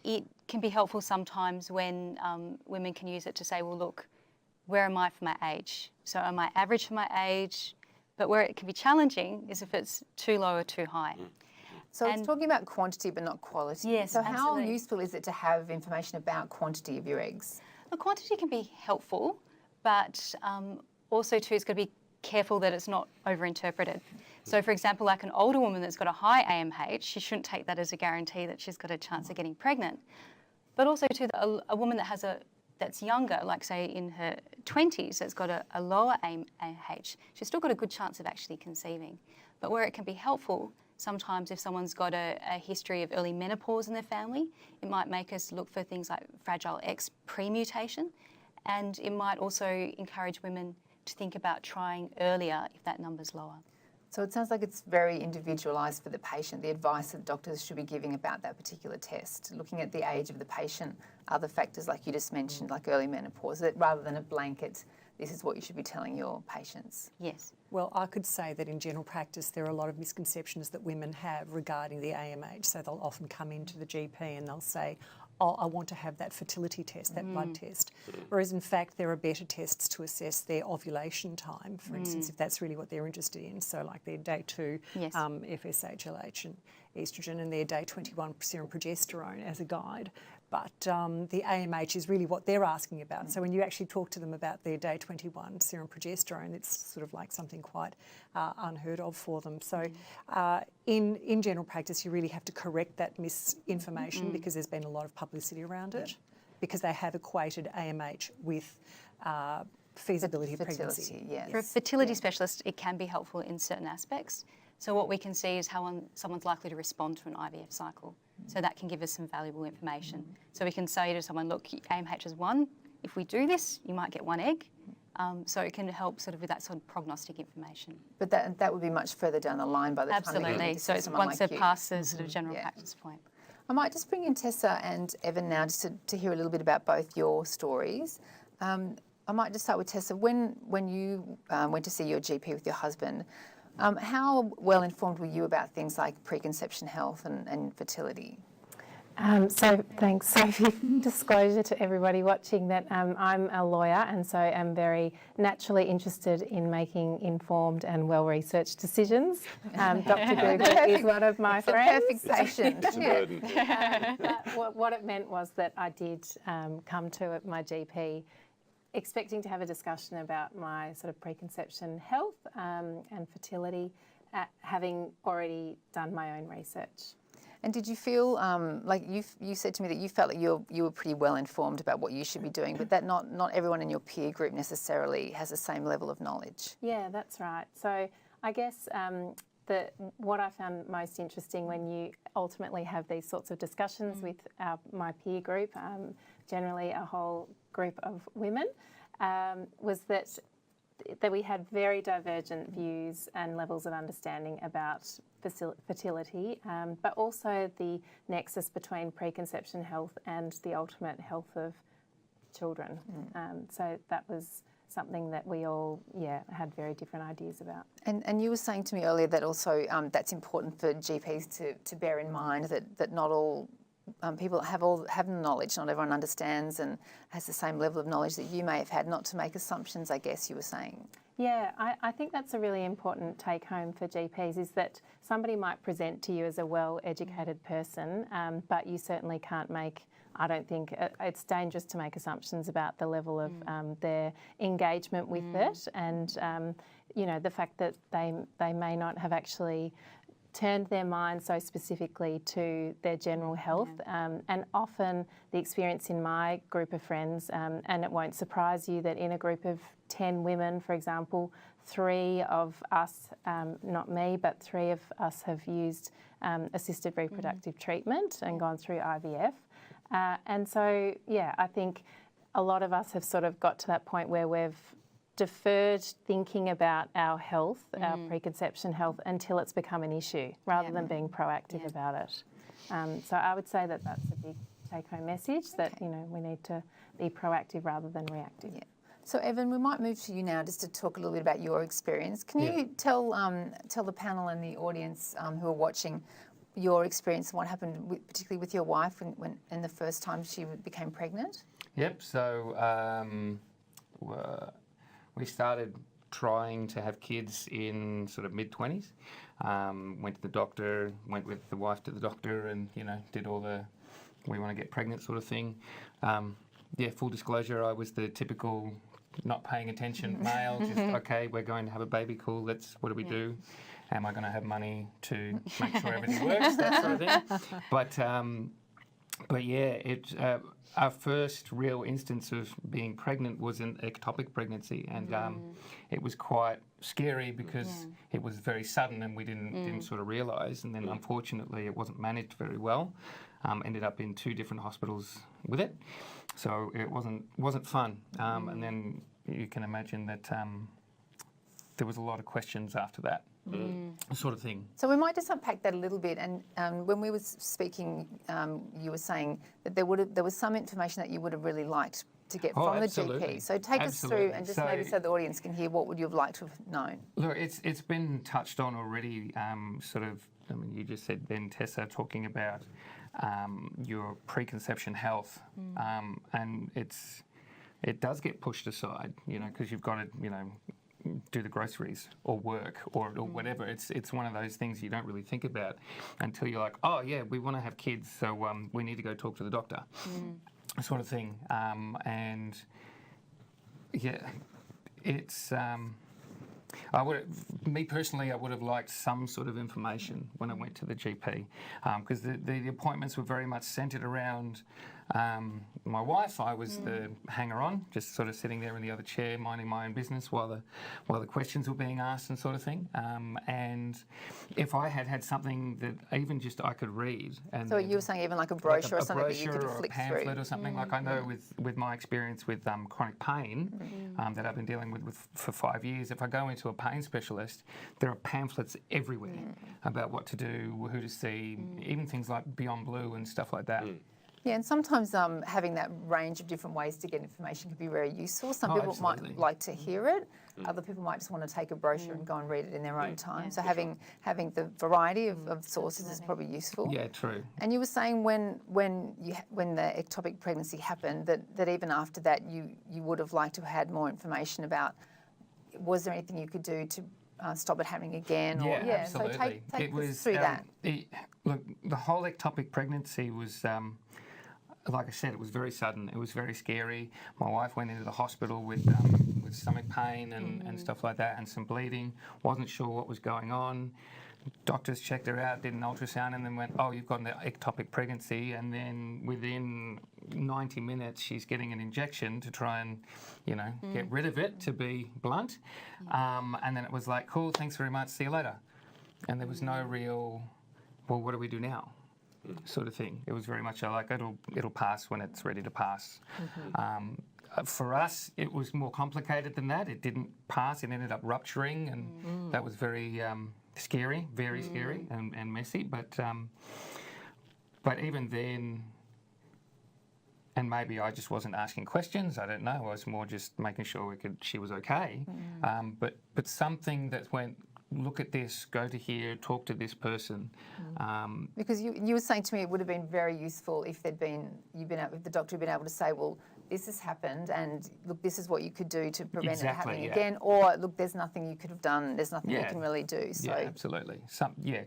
It can be helpful sometimes when women can use it to say, well, look, where am I for my age? So am I average for my age? But where it can be challenging is if it's too low or too high. So it's talking about quantity but not quality. Yes, so how absolutely. useful is it to have information about quantity of your eggs? The quantity can be helpful, but also too, it's got to be careful that it's not overinterpreted. So for example, like an older woman that's got a high AMH, she shouldn't take that as a guarantee that she's got a chance of getting pregnant. But also too, a woman that has that's younger, like say in her 20s, that's got a lower AMH, she's still got a good chance of actually conceiving. But where it can be helpful, sometimes if someone's got a history of early menopause in their family, it might make us look for things like Fragile X pre-mutation, and it might also encourage women to think about trying earlier if that number's lower. So it sounds like it's very individualised for the patient, the advice that doctors should be giving about that particular test, looking at the age of the patient, other factors like you just mentioned, like early menopause, that rather than a blanket, this is what you should be telling your patients. Yes. Well, I could say that in general practice there are a lot of misconceptions that women have regarding the AMH. So they'll often come into the GP and they'll say, oh, I want to have that fertility test, that blood test. Whereas in fact there are better tests to assess their ovulation time, for instance, if that's really what they're interested in. So like their day 2 FSH, LH and estrogen, and their day 21 serum progesterone as a guide. But the AMH is really what they're asking about. So when you actually talk to them about their day 21 serum progesterone, it's sort of like something quite unheard of for them. So in general practice, you really have to correct that misinformation because there's been a lot of publicity around it, because they have equated AMH with feasibility of pregnancy. Yes. For a fertility specialist, it can be helpful in certain aspects. So what we can see is how someone's likely to respond to an IVF cycle. So that can give us some valuable information. So we can say to someone, look, AMH is 1. If we do this, you might get 1 egg. So it can help sort of with that sort of prognostic information. But that would be much further down the line by the time they get Absolutely. to So it's someone once like they're you. past the sort of general Yeah. practice point. I might just bring in Tessa and Evan now just to hear a little bit about both your stories. I might just start with Tessa. When you went to see your GP with your husband, how well informed were you about things like preconception health and fertility? So thanks, Sophie. Disclosure to everybody watching that I'm a lawyer, and so I'm very naturally interested in making informed and well-researched decisions. Dr. Google is one of my friends. Perfect patient. It's a burden. But what it meant was that I did come to my GP expecting to have a discussion about my sort of preconception health and fertility, having already done my own research. And did you feel like you said to me that you felt like you were pretty well informed about what you should be doing, but that not everyone in your peer group necessarily has the same level of knowledge? Yeah, that's right. So I guess what I found most interesting when you ultimately have these sorts of discussions with my peer group, generally a whole group of women, was that we had very divergent views and levels of understanding about fertility, but also the nexus between preconception health and the ultimate health of children. So that was something that we all, had very different ideas about. And you were saying to me earlier that also that's important for GPs to bear in mind that not all people have the knowledge, not everyone understands and has the same level of knowledge that you may have had, not to make assumptions, I guess you were saying. Yeah, I think that's a really important take home for GPs, is that somebody might present to you as a well-educated person, but you certainly can't make, I don't think, it's dangerous to make assumptions about the level of their engagement with it, and, the fact that they may not have actually turned their mind so specifically to their general health, and often the experience in my group of friends, and it won't surprise you that in a group of 10 women, for example, 3 of us, not me, but 3 of us have used assisted reproductive treatment and gone through IVF. And so, I think a lot of us have sort of got to that point where we've deferred thinking about our health, our preconception health, until it's become an issue, rather than being proactive about it. So I would say that that's a big take-home message, that, we need to be proactive rather than reactive. Yeah. So Evan, we might move to you now just to talk a little bit about your experience. Can you tell the panel and the audience who are watching your experience and what happened, particularly with your wife when the first time she became pregnant? Yep. So we started trying to have kids in sort of mid-20s. Went to the doctor, went with the wife to the doctor, and did all the we want to get pregnant sort of thing. Full disclosure, I was the typical not paying attention male. Just okay, we're going to have a baby. Cool. What do we do? Am I going to have money to make sure everything works? That sort of thing. But yeah, our first real instance of being pregnant was an ectopic pregnancy, and it was quite scary because it was very sudden and we didn't sort of realise, and then unfortunately it wasn't managed very well. Ended up in 2 different hospitals with it, so it wasn't fun. And then you can imagine that there was a lot of questions after that. Sort of thing. So we might just unpack that a little bit. And when we were speaking, you were saying that there was some information that you would have really liked to get from absolutely. the GP. So take us through, and just maybe so the audience can hear, what would you have liked to have known? Look, it's been touched on already. You just said then, Tessa, talking about your preconception health, and it does get pushed aside, because you've got to, do the groceries or work or whatever. It's one of those things you don't really think about until you're like, oh yeah, we want to have kids, so we need to go talk to the doctor, sort of thing. And yeah, it's. Me personally, I would have liked some sort of information when I went to the GP, because the appointments were very much centred around My wife, I was the hanger-on, just sort of sitting there in the other chair, minding my own business while the questions were being asked and sort of thing. And if I had something that even just I could read, and So you were saying even like a brochure or something that you could brochure or a flick pamphlet through. or something, like I know with my experience with chronic pain that I've been dealing with for 5 years, if I go into a pain specialist, there are pamphlets everywhere about what to do, who to see, even things like Beyond Blue and stuff like that. Yeah, and sometimes having that range of different ways to get information can be very useful. Some people absolutely. might like to hear it. Other people might just want to take a brochure and go and read it in their own time. So having the variety of sources is probably useful. Yeah, true. And you were saying when the ectopic pregnancy happened, that even after that you would have liked to have had more information about, was there anything you could do to stop it happening again? Yeah, absolutely. So take us through that. Look, the whole ectopic pregnancy was, like I said, it was very sudden. It was very scary. My wife went into the hospital with stomach pain and stuff like that, and some bleeding. Wasn't sure what was going on. Doctors checked her out, did an ultrasound, and then went, "Oh, you've got an ectopic pregnancy." And then within 90 minutes, she's getting an injection to try and, get rid of it, to be blunt. And then it was like, "Cool, thanks very much, see you later." And there was no real, well, what do we do now? Sort of thing. It was very much like it'll pass when it's ready to pass. For us, it was more complicated than that. It didn't pass. It ended up rupturing, and that was very scary, very scary and messy. But even then, and maybe I just wasn't asking questions. I don't know. I was more just making sure she was okay. But something that went, look at this, go to here, talk to this person. Because you were saying to me it would have been very useful if if the doctor had been able to say, well, this has happened, and look, this is what you could do to prevent it happening again, or look, there's nothing you could have done, there's nothing you can really do. So yeah, absolutely.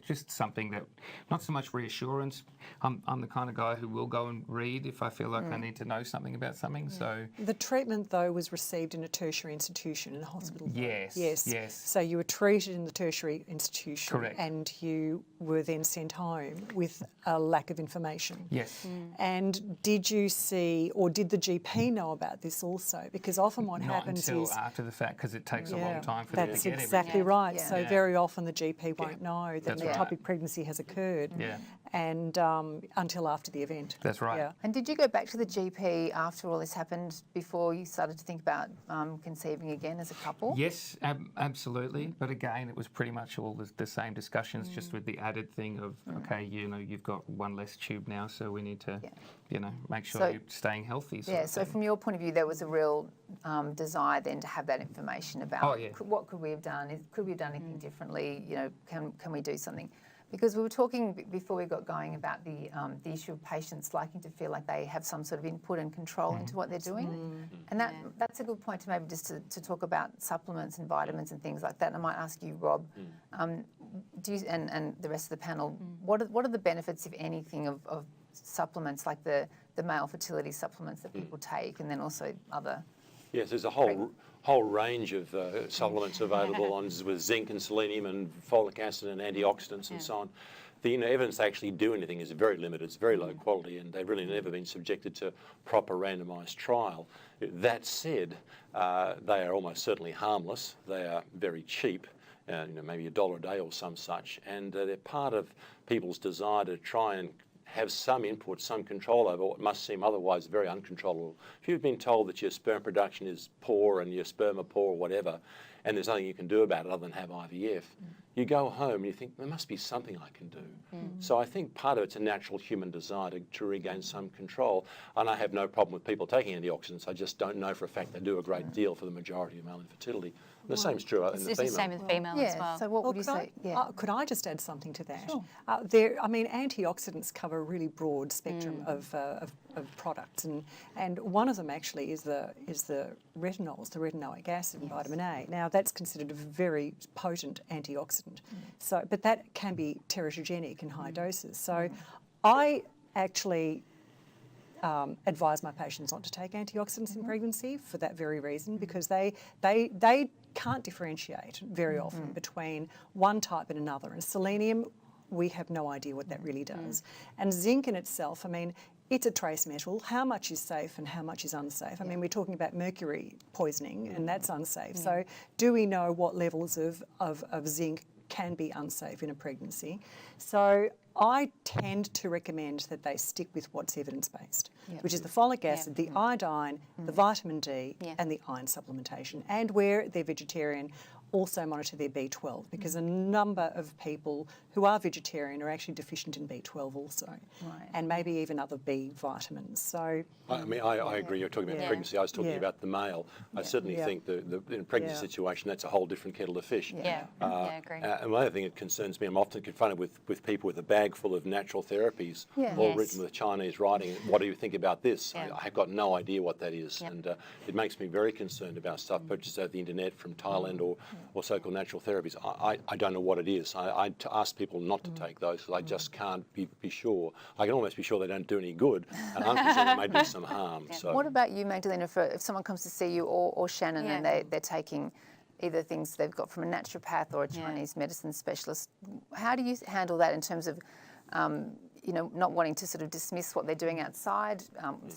Just something that, not so much reassurance. I'm the kind of guy who will go and read if I feel like I need to know something about something. So The treatment, though, was received in a tertiary institution, in a hospital. yes. So you were treated in the tertiary institution. Correct. And you were then sent home with a lack of information. Yes. And did you see, or did the GP know about this also? Because often what happens until is... after the fact, because it takes a long time for them to that's get everything. exactly right. Yeah. So very often the GP won't know that That's an right. ectopic pregnancy has occurred. Yeah. And until after the event. That's right. Yeah. And did you go back to the GP after all this happened, before you started to think about conceiving again as a couple? Yes, absolutely. But again, it was pretty much all the same discussions, just with the added thing of, okay, you've got one less tube now, so we need to, make sure So- you're staying healthy. So from your point of view, there was a real desire then to have that information about what could we have done? Could we have done anything differently? Can we do something? Because we were talking before we got going about the issue of patients liking to feel like they have some sort of input and control into what they're doing. And that's a good point to maybe just to talk about supplements and vitamins and things like that. And I might ask you, Rob, do you, and the rest of the panel, what are the benefits, if anything, of supplements like the male fertility supplements that people take, and then also other? Yes, there's a whole range of supplements available with zinc and selenium and folic acid and antioxidants and so on. The evidence to actually do anything is very limited. It's very low quality, and they've really never been subjected to proper randomised trial. That said, they are almost certainly harmless. They are very cheap, maybe $1 a day or some such, and they're part of people's desire to try and have some input, some control over what must seem otherwise very uncontrollable. If you've been told that your sperm production is poor and your sperm are poor or whatever, and there's nothing you can do about it other than have IVF, you go home and you think, there must be something I can do. So I think part of it's a natural human desire to regain some control. And I have no problem with people taking antioxidants. I just don't know for a fact they do a great deal for the majority of male infertility. And the same's true in the female. It's the same with female as well. So what would you say? Could I just add something to that? Sure. Antioxidants cover a really broad spectrum of products, and one of them actually is the retinols, the retinoic acid and vitamin A. Now that's considered a very potent antioxidant. So, but that can be teratogenic in high doses. So, I actually advise my patients not to take antioxidants in pregnancy for that very reason, because they can't differentiate very often between one type and another. And selenium we have no idea what that really does. And zinc in itself, I mean, it's a trace metal. How much is safe and how much is unsafe? I mean, we're talking about mercury poisoning, and that's unsafe. So do we know what levels of zinc can be unsafe in a pregnancy? So I tend to recommend that they stick with what's evidence-based, which is the folic acid, the iodine, the vitamin D, and the iron supplementation. And where they're vegetarian, also monitor their B12, because a number of people who are vegetarian are actually deficient in B12 also, and maybe even other B vitamins. So I mean, I agree. You're talking about pregnancy. I was talking about the male. I certainly think the in a pregnancy situation, that's a whole different kettle of fish. I agree. And one other thing that concerns me, I'm often confronted with people with a bag full of natural therapies, all written with Chinese writing. What do you think about this? I have got no idea what that is, and it makes me very concerned about stuff purchased over the internet from Thailand or so-called natural therapies. I don't know what it is. I ask people not to take those because I just can't be sure. I can almost be sure they don't do any good, and I'm concerned there may do some harm. So. What about you, Magdalena, if someone comes to see you or Shannon and they're taking either things they've got from a naturopath or a Chinese medicine specialist, how do you handle that in terms of not wanting to sort of dismiss what they're doing outside?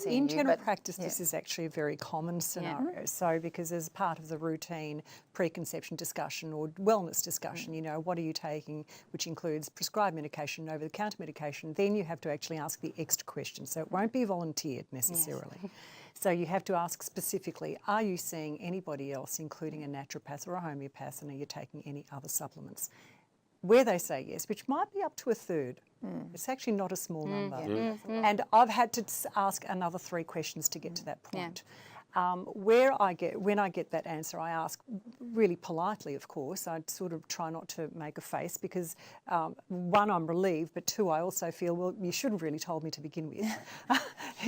In general practice, this is actually a very common scenario. So because as part of the routine preconception discussion or wellness discussion, what are you taking, which includes prescribed medication, over-the-counter medication, then you have to actually ask the extra question. So it won't be volunteered necessarily. Yes. So you have to ask specifically, are you seeing anybody else, including a naturopath or a homeopath, and are you taking any other supplements? Where they say yes, which might be up to a third. It's actually not a small number. And I've had to ask another 3 questions to get to that point. When I get that answer, I ask really politely, of course. I sort of try not to make a face because, one, I'm relieved, but 2, I also feel, well, you should have really told me to begin with.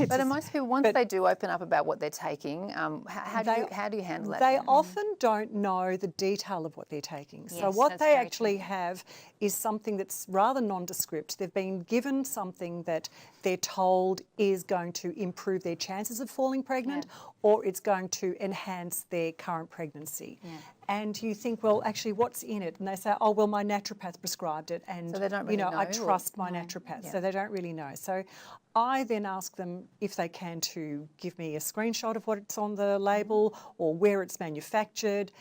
But most people, once they do open up about what they're taking, how do you handle that? They often don't know the detail of what they're taking. So what they actually have is something that's rather nondescript. They've been given something that they're told is going to improve their chances of falling pregnant, or it's going to enhance their current pregnancy. And you think, well, actually, what's in it? And they say, oh, well, my naturopath prescribed it, and so they don't really know, I trust my naturopath. So they don't really know. So I then ask them if they can to give me a screenshot of what's on the label or where it's manufactured.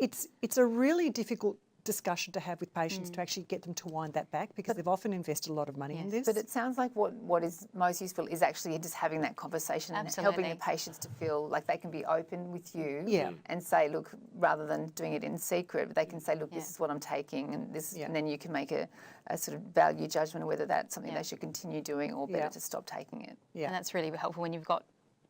It's a really difficult discussion to have with patients to actually get them to wind that back because they've often invested a lot of money in this. But it sounds like what is most useful is actually just having that conversation and helping the patients to feel like they can be open with you and say, look, rather than doing it in secret, they can say, look, this is what I'm taking, and this, and then you can make a sort of value judgment of whether that's something they should continue doing or better to stop taking it. And that's really helpful when you've got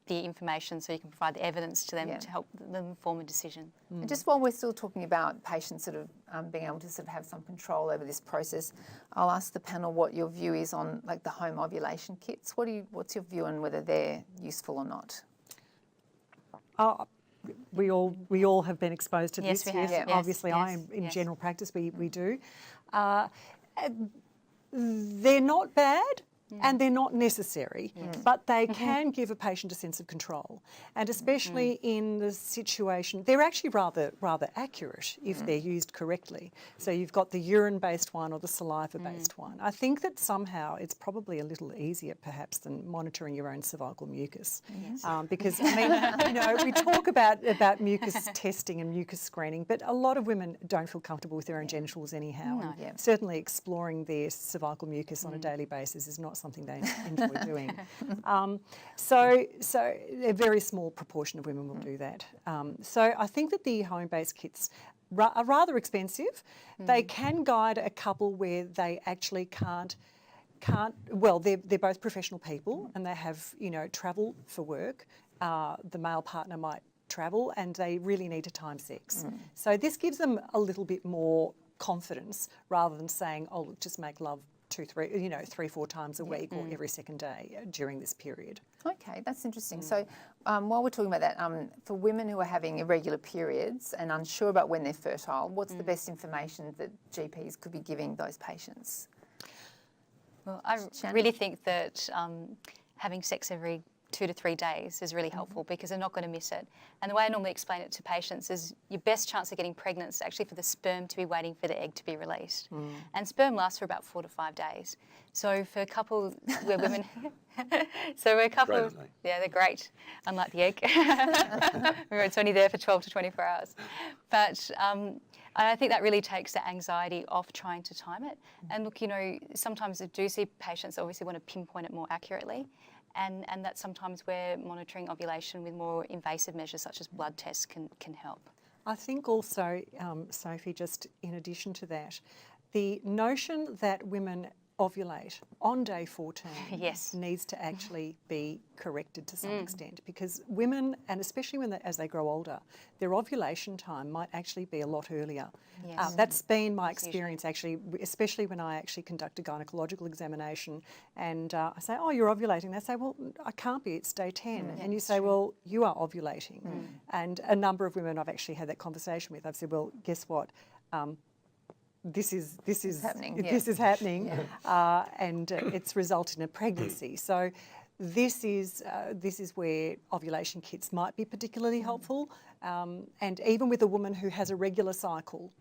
the information so you can provide the evidence to them to help them form a decision. And just while we're still talking about patients sort of being able to sort of have some control over this process, I'll ask the panel what your view is on like the home ovulation kits. What's your view on whether they're useful or not? We all have been exposed to this. We have. Yes, obviously, I am in general practice. We do. They're not bad. And they're not necessary, but they can give a patient a sense of control. And especially in the situation, they're actually rather accurate if they're used correctly. So you've got the urine-based one or the saliva-based one. I think that somehow it's probably a little easier perhaps than monitoring your own cervical mucus. Because, I mean, we talk about mucus testing and mucus screening, but a lot of women don't feel comfortable with their own genitals anyhow. And certainly exploring their cervical mucus on a daily basis is not something they enjoy doing. So a very small proportion of women will do that. So I think that the home-based kits are rather expensive. They can guide a couple where they actually can't, well, they're both professional people and they have, travel for work. The male partner might travel and they really need to time sex. So this gives them a little bit more confidence rather than saying, oh, look, just make love 3-4 times a week or every second day during this period. Okay, that's interesting. So while we're talking about that, for women who are having irregular periods and unsure about when they're fertile, what's the best information that GPs could be giving those patients? Well, I really think that having sex every 2 to 3 days is really helpful because they're not going to miss it. And the way I normally explain it to patients is your best chance of getting pregnant is actually for the sperm to be waiting for the egg to be released. And sperm lasts for about 4 to 5 days. So for a couple where women, so we're a couple, Great, aren't they? yeah, they're great, unlike the egg. Where it's only there for 12 to 24 hours. But I think that really takes the anxiety off trying to time it. And look, you know, sometimes I do see patients that obviously want to pinpoint it more accurately. And that's sometimes where monitoring ovulation with more invasive measures such as blood tests can help. I think also, Sophie, just in addition to that, the notion that women ovulate on day 14 Yes. needs to actually be corrected to some extent, because women, and especially as they grow older, their ovulation time might actually be a lot earlier. Yes. That's been my experience actually, especially when I actually conduct a gynecological examination and I say, oh, you're ovulating. They say, well, I can't be, it's day 10. And you say, well, you are ovulating. And a number of women I've actually had that conversation with, I've said, well, guess what? This is happening, yeah. This is happening, and it's resulted in a pregnancy. So this is where ovulation kits might be particularly helpful. And even with a woman who has a regular cycle,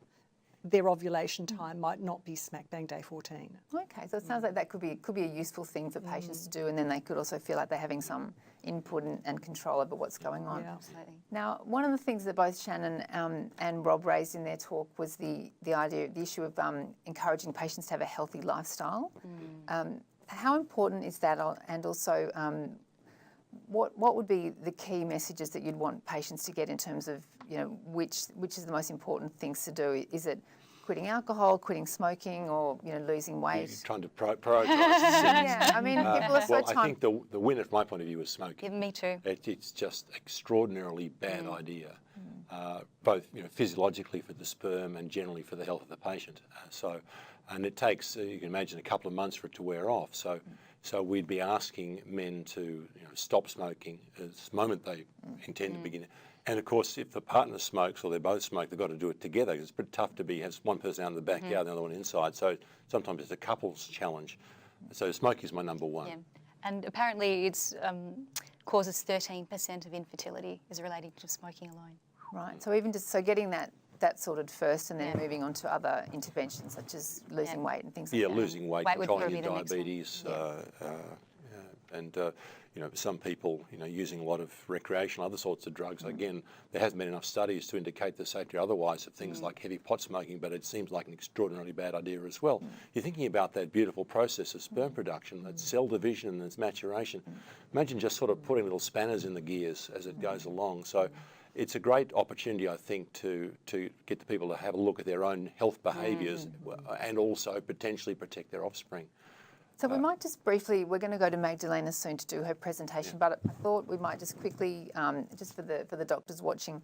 their ovulation time might not be smack bang day 14. Okay, so it sounds like that could be a useful thing for patients to do, and then they could also feel like they're having some input and control over what's going on. Yeah. Absolutely. Now, one of the things that both Shannon and Rob raised in their talk was the issue of encouraging patients to have a healthy lifestyle. How important is that, and also what would be the key messages that you'd want patients to get in terms of, you know, which is the most important things to do? Is it quitting alcohol, quitting smoking, or, you know, losing weight? You're trying to prioritise. Yeah, I mean, people are so well, time. I think the winner from my point of view is smoking. Yeah, me too. It's just extraordinarily bad idea, both, you know, physiologically for the sperm and generally for the health of the patient. And it takes, you can imagine, a couple of months for it to wear off. So we'd be asking men to, you know, stop smoking the moment they intend to begin. And of course, if the partner smokes or they both smoke, they've got to do it together. It's pretty tough to have one person out in the backyard, the other one inside. So sometimes it's a couple's challenge. So smoking is my number one. Yeah. And apparently it's causes 13% of infertility is relating to smoking alone. Right. So even just getting that sorted first, and then moving on to other interventions such as losing weight and things like that. Yeah, losing weight, Weight would controlling probably your be the next one. diabetes, and you know, some people, you know, using a lot of recreational, other sorts of drugs. Again, there hasn't been enough studies to indicate the safety or otherwise of things like heavy pot smoking, but it seems like an extraordinarily bad idea as well. You're thinking about that beautiful process of sperm production, that cell division and its maturation. Imagine just sort of putting little spanners in the gears as it goes along. So it's a great opportunity, I think, to get the people to have a look at their own health behaviours and also potentially protect their offspring. So we might just briefly, we're going to go to Magdalena soon to do her presentation, but I thought we might just quickly, just for the doctors watching,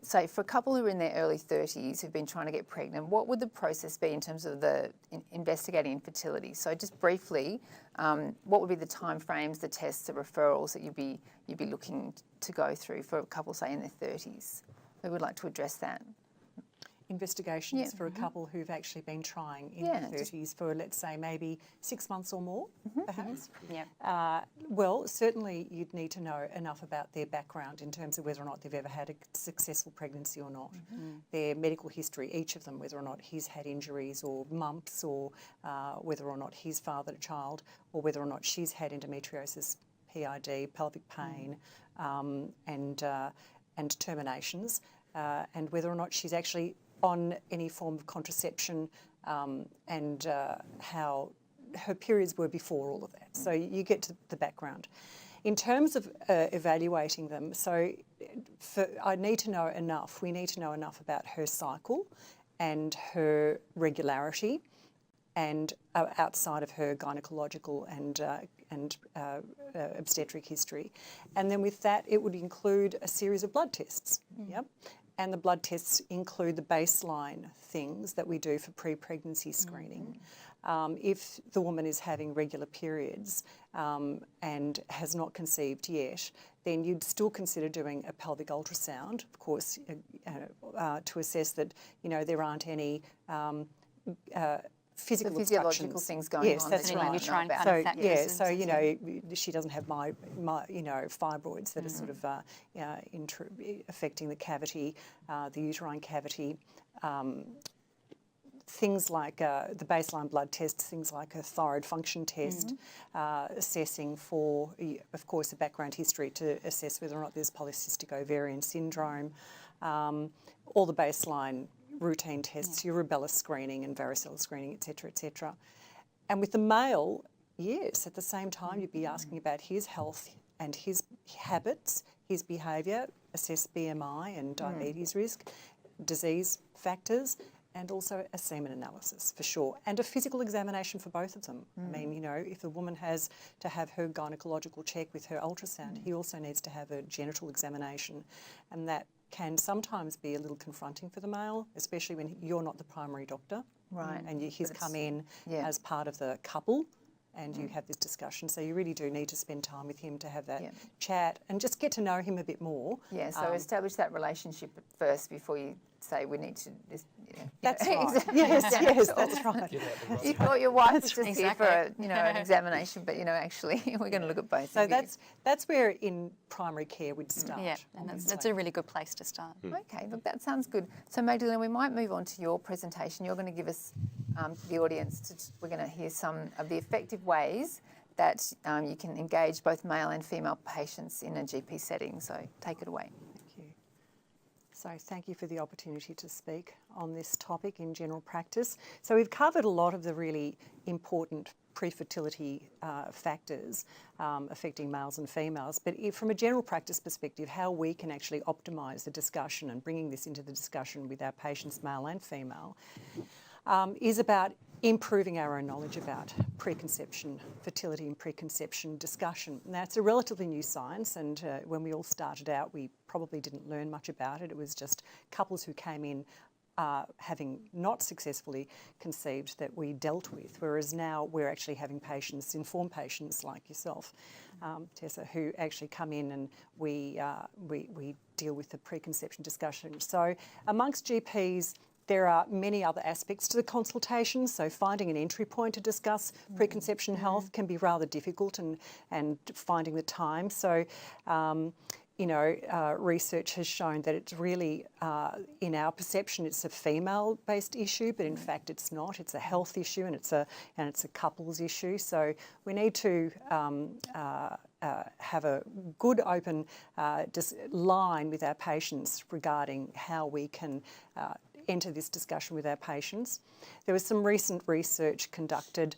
say for a couple who are in their early 30s who've been trying to get pregnant, what would the process be in terms of the investigating infertility? So just briefly, what would be the timeframes, the tests, the referrals that you'd be looking to go through for a couple, say, in their 30s? We would like to address that. Investigations for a couple who've actually been trying in their 30s for, let's say, maybe 6 months or more, perhaps. Yeah. Well, certainly you'd need to know enough about their background in terms of whether or not they've ever had a successful pregnancy or not. Their medical history, each of them, whether or not he's had injuries or mumps, or whether or not he's fathered a child, or whether or not she's had endometriosis, PID, pelvic pain, and terminations, and whether or not she's actually on any form of contraception, and how her periods were before all of that. So you get to the background. In terms of evaluating them, so I need to know enough. We need to know enough about her cycle and her regularity, and outside of her gynecological and obstetric history. And then with that, it would include a series of blood tests. Yep. And the blood tests include the baseline things that we do for pre-pregnancy screening. If the woman is having regular periods and has not conceived yet, then you'd still consider doing a pelvic ultrasound, of course, to assess that, you know, there aren't any physical The physiological obstructions. things going yes, on. that's that you right. might not uterine know about. kind So of factors yeah, and so you things, know, she doesn't have my fibroids that are sort of affecting the cavity, the uterine cavity. Things like the baseline blood tests, things like a thyroid function test, assessing for, of course, a background history to assess whether or not there's polycystic ovarian syndrome, all the baseline routine tests, your rubella screening and varicella screening, etc., etc. And with the male, yes, at the same time you'd be asking about his health and his habits, his behaviour, assess BMI and diabetes risk, disease factors, and also a semen analysis for sure, and a physical examination for both of them. I mean, you know, if a woman has to have her gynecological check with her ultrasound, he also needs to have a genital examination, and that can sometimes be a little confronting for the male, especially when you're not the primary doctor. Right. And he's come in yeah. as part of the couple, and you have this discussion. So you really do need to spend time with him to have that chat and just get to know him a bit more. Yeah, so establish that relationship first before you say we need to. That's right. Yes, that's right. You thought your wife was just here Exactly. for an examination, but actually we're going to look at both. So of you. that's where in primary care we'd start. Yeah, and that's a really good place to start. Okay, look, that sounds good. So Magdalena, we might move on to your presentation. You're going to give us, the audience, we're going to hear some of the effective ways that you can engage both male and female patients in a GP setting. So take it away. Thank you. So thank you for the opportunity to speak on this topic in general practice. So we've covered a lot of the really important pre-fertility factors affecting males and females, but from a general practice perspective, how we can actually optimise the discussion and bringing this into the discussion with our patients, male and female, is about improving our own knowledge about preconception, fertility and preconception discussion. Now, it's a relatively new science, and when we all started out, we probably didn't learn much about it. It was just couples who came in having not successfully conceived that we dealt with, whereas now we're actually having patients, informed patients like yourself, Tessa, who actually come in and we deal with the preconception discussion. So amongst GPs, there are many other aspects to the consultation, so finding an entry point to discuss preconception health can be rather difficult, and finding the time. So, research has shown that it's really, in our perception, it's a female-based issue, but in fact it's not. It's a health issue, and it's a couples issue. So we need to have a good open line with our patients regarding how we can enter this discussion with our patients. There was some recent research conducted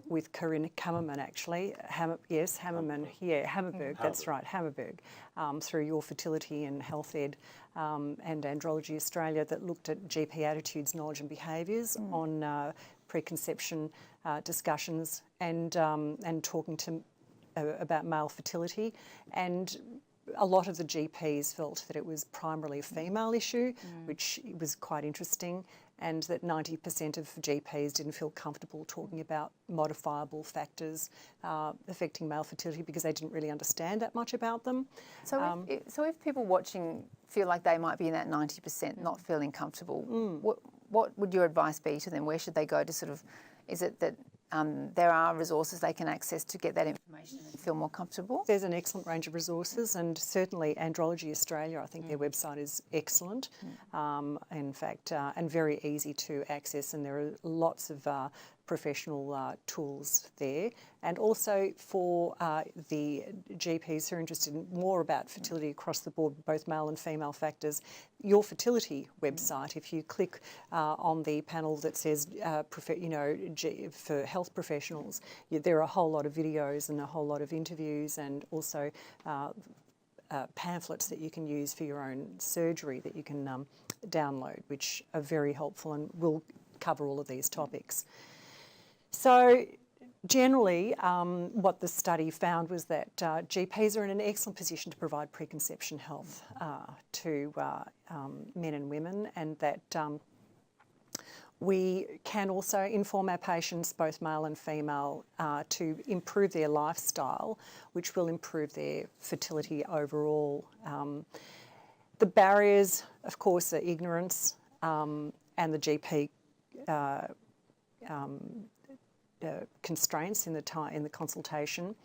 with Corinne Hammerman, actually. Hammerberg, that's right, Hammerberg, through Your Fertility and Health Ed and Andrology Australia, that looked at GP attitudes, knowledge and behaviours on preconception discussions and talking to about male fertility. And a lot of the GPs felt that it was primarily a female issue, which was quite interesting, and that 90% of GPs didn't feel comfortable talking about modifiable factors affecting male fertility because they didn't really understand that much about them. So, if people watching feel like they might be in that 90% not feeling comfortable, what would your advice be to them? Where should they go to sort of, is it that there are resources they can access to get that information and feel more comfortable? There's an excellent range of resources, and certainly Andrology Australia, I think their website is excellent, in fact, and very easy to access, and there are lots of professional tools there. And also for the GPs who are interested in more about fertility across the board, both male and female factors, Your Fertility website, if you click on the panel that says, for health professionals, there are a whole lot of videos and a whole lot of interviews, and also pamphlets that you can use for your own surgery that you can download, which are very helpful and will cover all of these topics. So generally, what the study found was that GPs are in an excellent position to provide preconception health to men and women, and that we can also inform our patients, both male and female, to improve their lifestyle, which will improve their fertility overall. The barriers, of course, are ignorance, and the GP constraints in the consultation.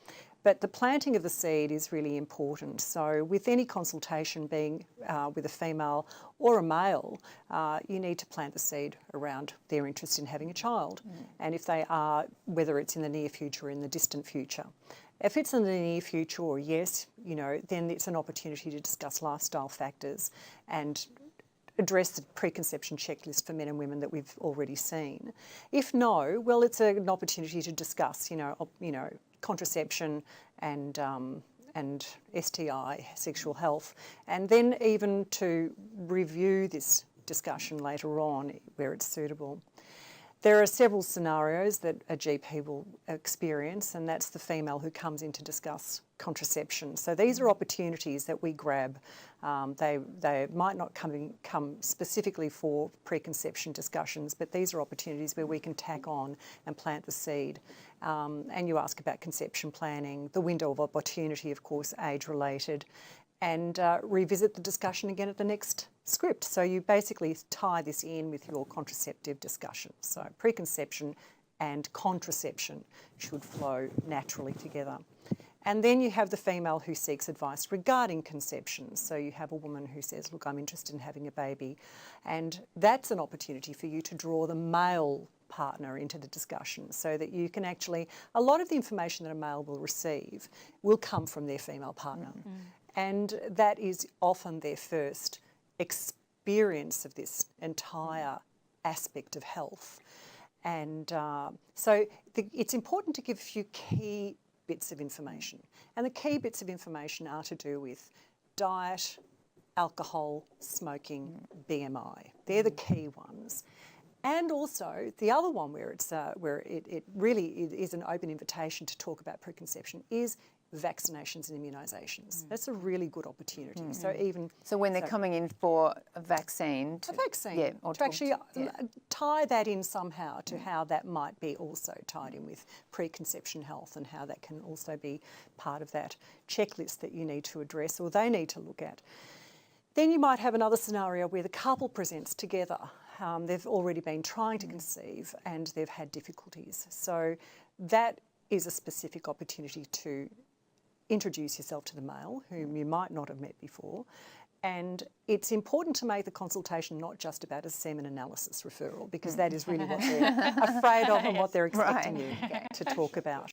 But the planting of the seed is really important. So with any consultation being with a female or a male, you need to plant the seed around their interest in having a child. And if they are, whether it's in the near future or in the distant future. If it's in the near future, or yes, then it's an opportunity to discuss lifestyle factors and address the preconception checklist for men and women that we've already seen. If no, well, it's an opportunity to discuss, contraception and STI, sexual health, and then even to review this discussion later on where it's suitable. There are several scenarios that a GP will experience, and that's the female who comes in to discuss contraception. So these are opportunities that we grab. They might not come specifically for preconception discussions, but these are opportunities where we can tack on and plant the seed. And you ask about conception planning, the window of opportunity, of course, age-related, and revisit the discussion again at the next script. So you basically tie this in with your contraceptive discussion. So preconception and contraception should flow naturally together. And then you have the female who seeks advice regarding conception. So you have a woman who says, look, I'm interested in having a baby. And that's an opportunity for you to draw the male partner into the discussion so that you can actually, a lot of the information that a male will receive will come from their female partner. And that is often their first experience of this entire aspect of health. And so it's important to give a few key bits of information. And the key bits of information are to do with diet, alcohol, smoking, BMI. They're the key ones. And also the other one where it really is an open invitation to talk about preconception is vaccinations and immunisations. That's a really good opportunity. So when they're coming in for a vaccine, to actually tie that in somehow to how that might be also tied in with preconception health and how that can also be part of that checklist that you need to address or they need to look at. Then you might have another scenario where the couple presents together. They've already been trying to conceive and they've had difficulties. So that is a specific opportunity to introduce yourself to the male, whom you might not have met before. And it's important to make the consultation not just about a semen analysis referral, because that is really what they're afraid of and what they're expecting you to talk about.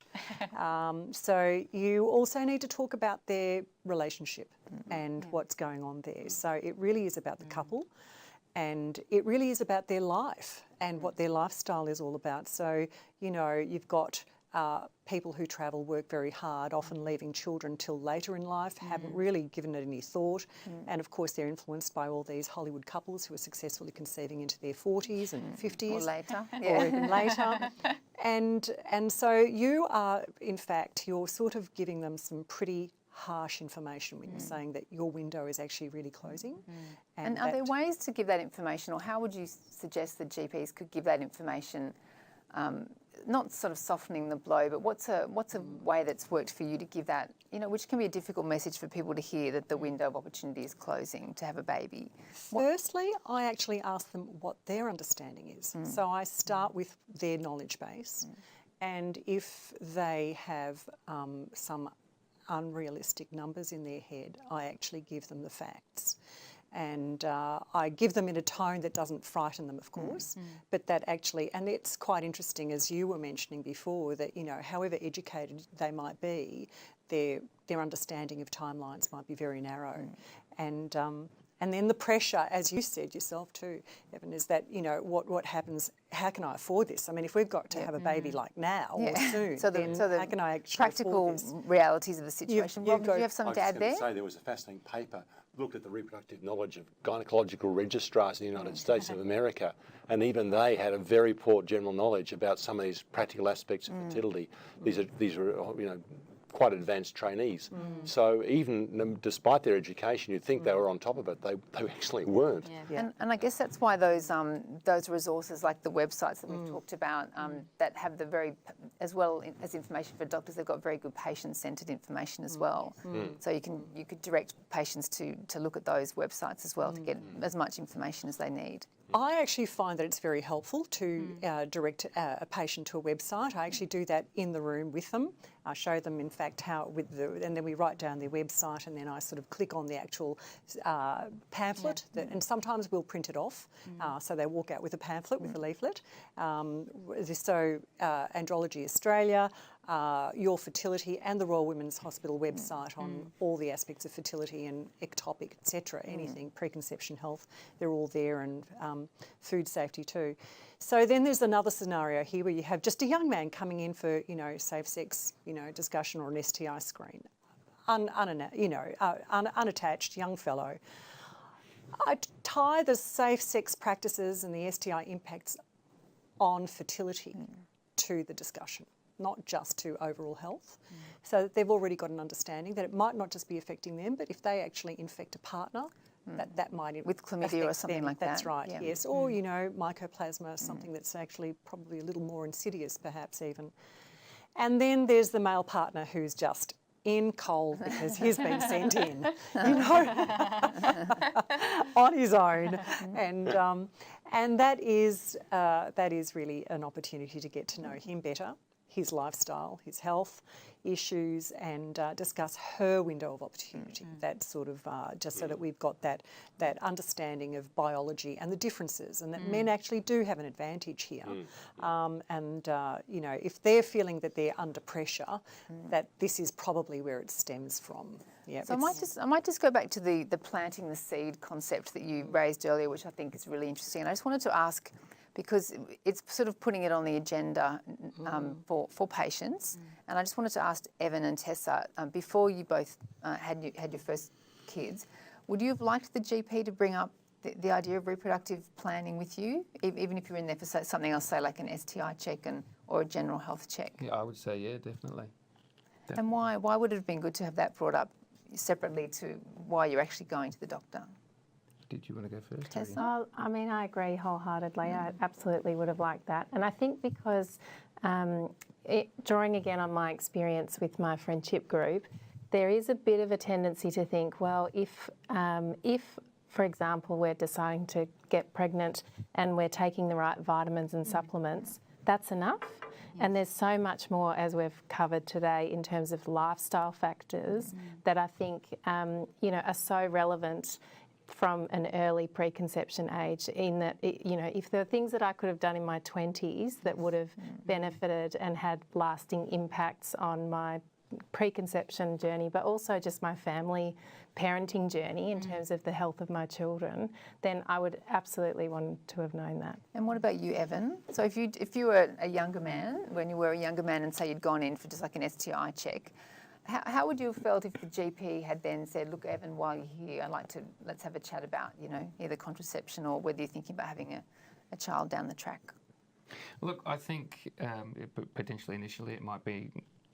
So you also need to talk about their relationship and what's going on there. So it really is about the couple. And it really is about their life and what their lifestyle is all about. So, you've got people who travel, work very hard, often leaving children till later in life, haven't really given it any thought. And of course, they're influenced by all these Hollywood couples who are successfully conceiving into their 40s and 50s. Or later. Or even later. And so you are, in fact, you're sort of giving them some pretty harsh information when you're saying that your window is actually really closing. And are there ways to give that information, or how would you suggest that GPs could give that information, not sort of softening the blow, but what's a way that's worked for you to give that, which can be a difficult message for people to hear, that the window of opportunity is closing to have a baby? Firstly, I actually ask them what their understanding is. So I start with their knowledge base, and if they have some unrealistic numbers in their head, I actually give them the facts. And I give them in a tone that doesn't frighten them, of course, but that actually, and it's quite interesting, as you were mentioning before, that, however educated they might be, their understanding of timelines might be very narrow. And then the pressure, as you said yourself too, Evan, is that, what happens, how can I afford this? I mean, if we've got to have a baby like now or soon, then how can I actually practical afford this? realities of the situation. Rob, do you have something to add there? I was going to say there was a fascinating paper, looked at the reproductive knowledge of gynecological registrars in the United States of America, and even they had a very poor general knowledge about some of these practical aspects of fertility. These are quite advanced trainees. So even despite their education, you'd think they were on top of it. They actually weren't. And I guess that's why those resources like the websites that we've talked about that have the very, as well as information for doctors, they've got very good patient-centred information as well. So you could direct patients to look at those websites as well to get as much information as they need. I actually find that it's very helpful to direct a patient to a website. I actually do that in the room with them. I show them, in fact, and then we write down their website, and then I sort of click on the actual pamphlet, and sometimes we'll print it off, so they walk out with a pamphlet with a leaflet. Andrology Australia, Your Fertility, and the Royal Women's Hospital website on all the aspects of fertility and ectopic, etc. Anything preconception health, they're all there, and food safety too. So then there's another scenario here where you have just a young man coming in for safe sex discussion or an STI screen, unattached young fellow. I tie the safe sex practices and the STI impacts on fertility to the discussion, not just to overall health, so that they've already got an understanding that it might not just be affecting them, but if they actually infect a partner, that might with chlamydia or something them. like that. That's right, yeah. yes. Or, mycoplasma, something that's actually probably a little more insidious perhaps even. And then there's the male partner who's just in cold because he's been sent in, on his own. And that is really an opportunity to get to know him better, his lifestyle, his health issues, and discuss her window of opportunity. That sort of just so that we've got that understanding of biology and the differences, and that men actually do have an advantage here. If they're feeling that they're under pressure, that this is probably where it stems from. Yeah. So I might just go back to the planting the seed concept that you raised earlier, which I think is really interesting. And I just wanted to ask, because it's sort of putting it on the agenda for patients. And I just wanted to ask Evan and Tessa, before you both had your first kids, would you have liked the GP to bring up the idea of reproductive planning with you, even if you're in there for something else, say like an STI check or a general health check? Yeah, I would say, yeah, definitely. And why would it have been good to have that brought up separately to why you're actually going to the doctor? Did you want to go first? Tessa? Oh, I mean, I agree wholeheartedly. I absolutely would have liked that. And I think because, drawing again on my experience with my friendship group, there is a bit of a tendency to think, well, if for example, we're deciding to get pregnant and we're taking the right vitamins and supplements, that's enough. And there's so much more, as we've covered today, in terms of lifestyle factors that I think, are so relevant from an early preconception age, in that, if there are things that I could have done in my 20s that would have benefited and had lasting impacts on my preconception journey, but also just my family parenting journey in terms of the health of my children, then I would absolutely want to have known that. And what about you, Evan? So if you were a younger man, when you were a younger man, and say you'd gone in for just like an STI check, how would you have felt if the GP had then said, look, Evan, while you're here, let's have a chat about, either contraception or whether you're thinking about having a child down the track? Look, I think potentially initially it might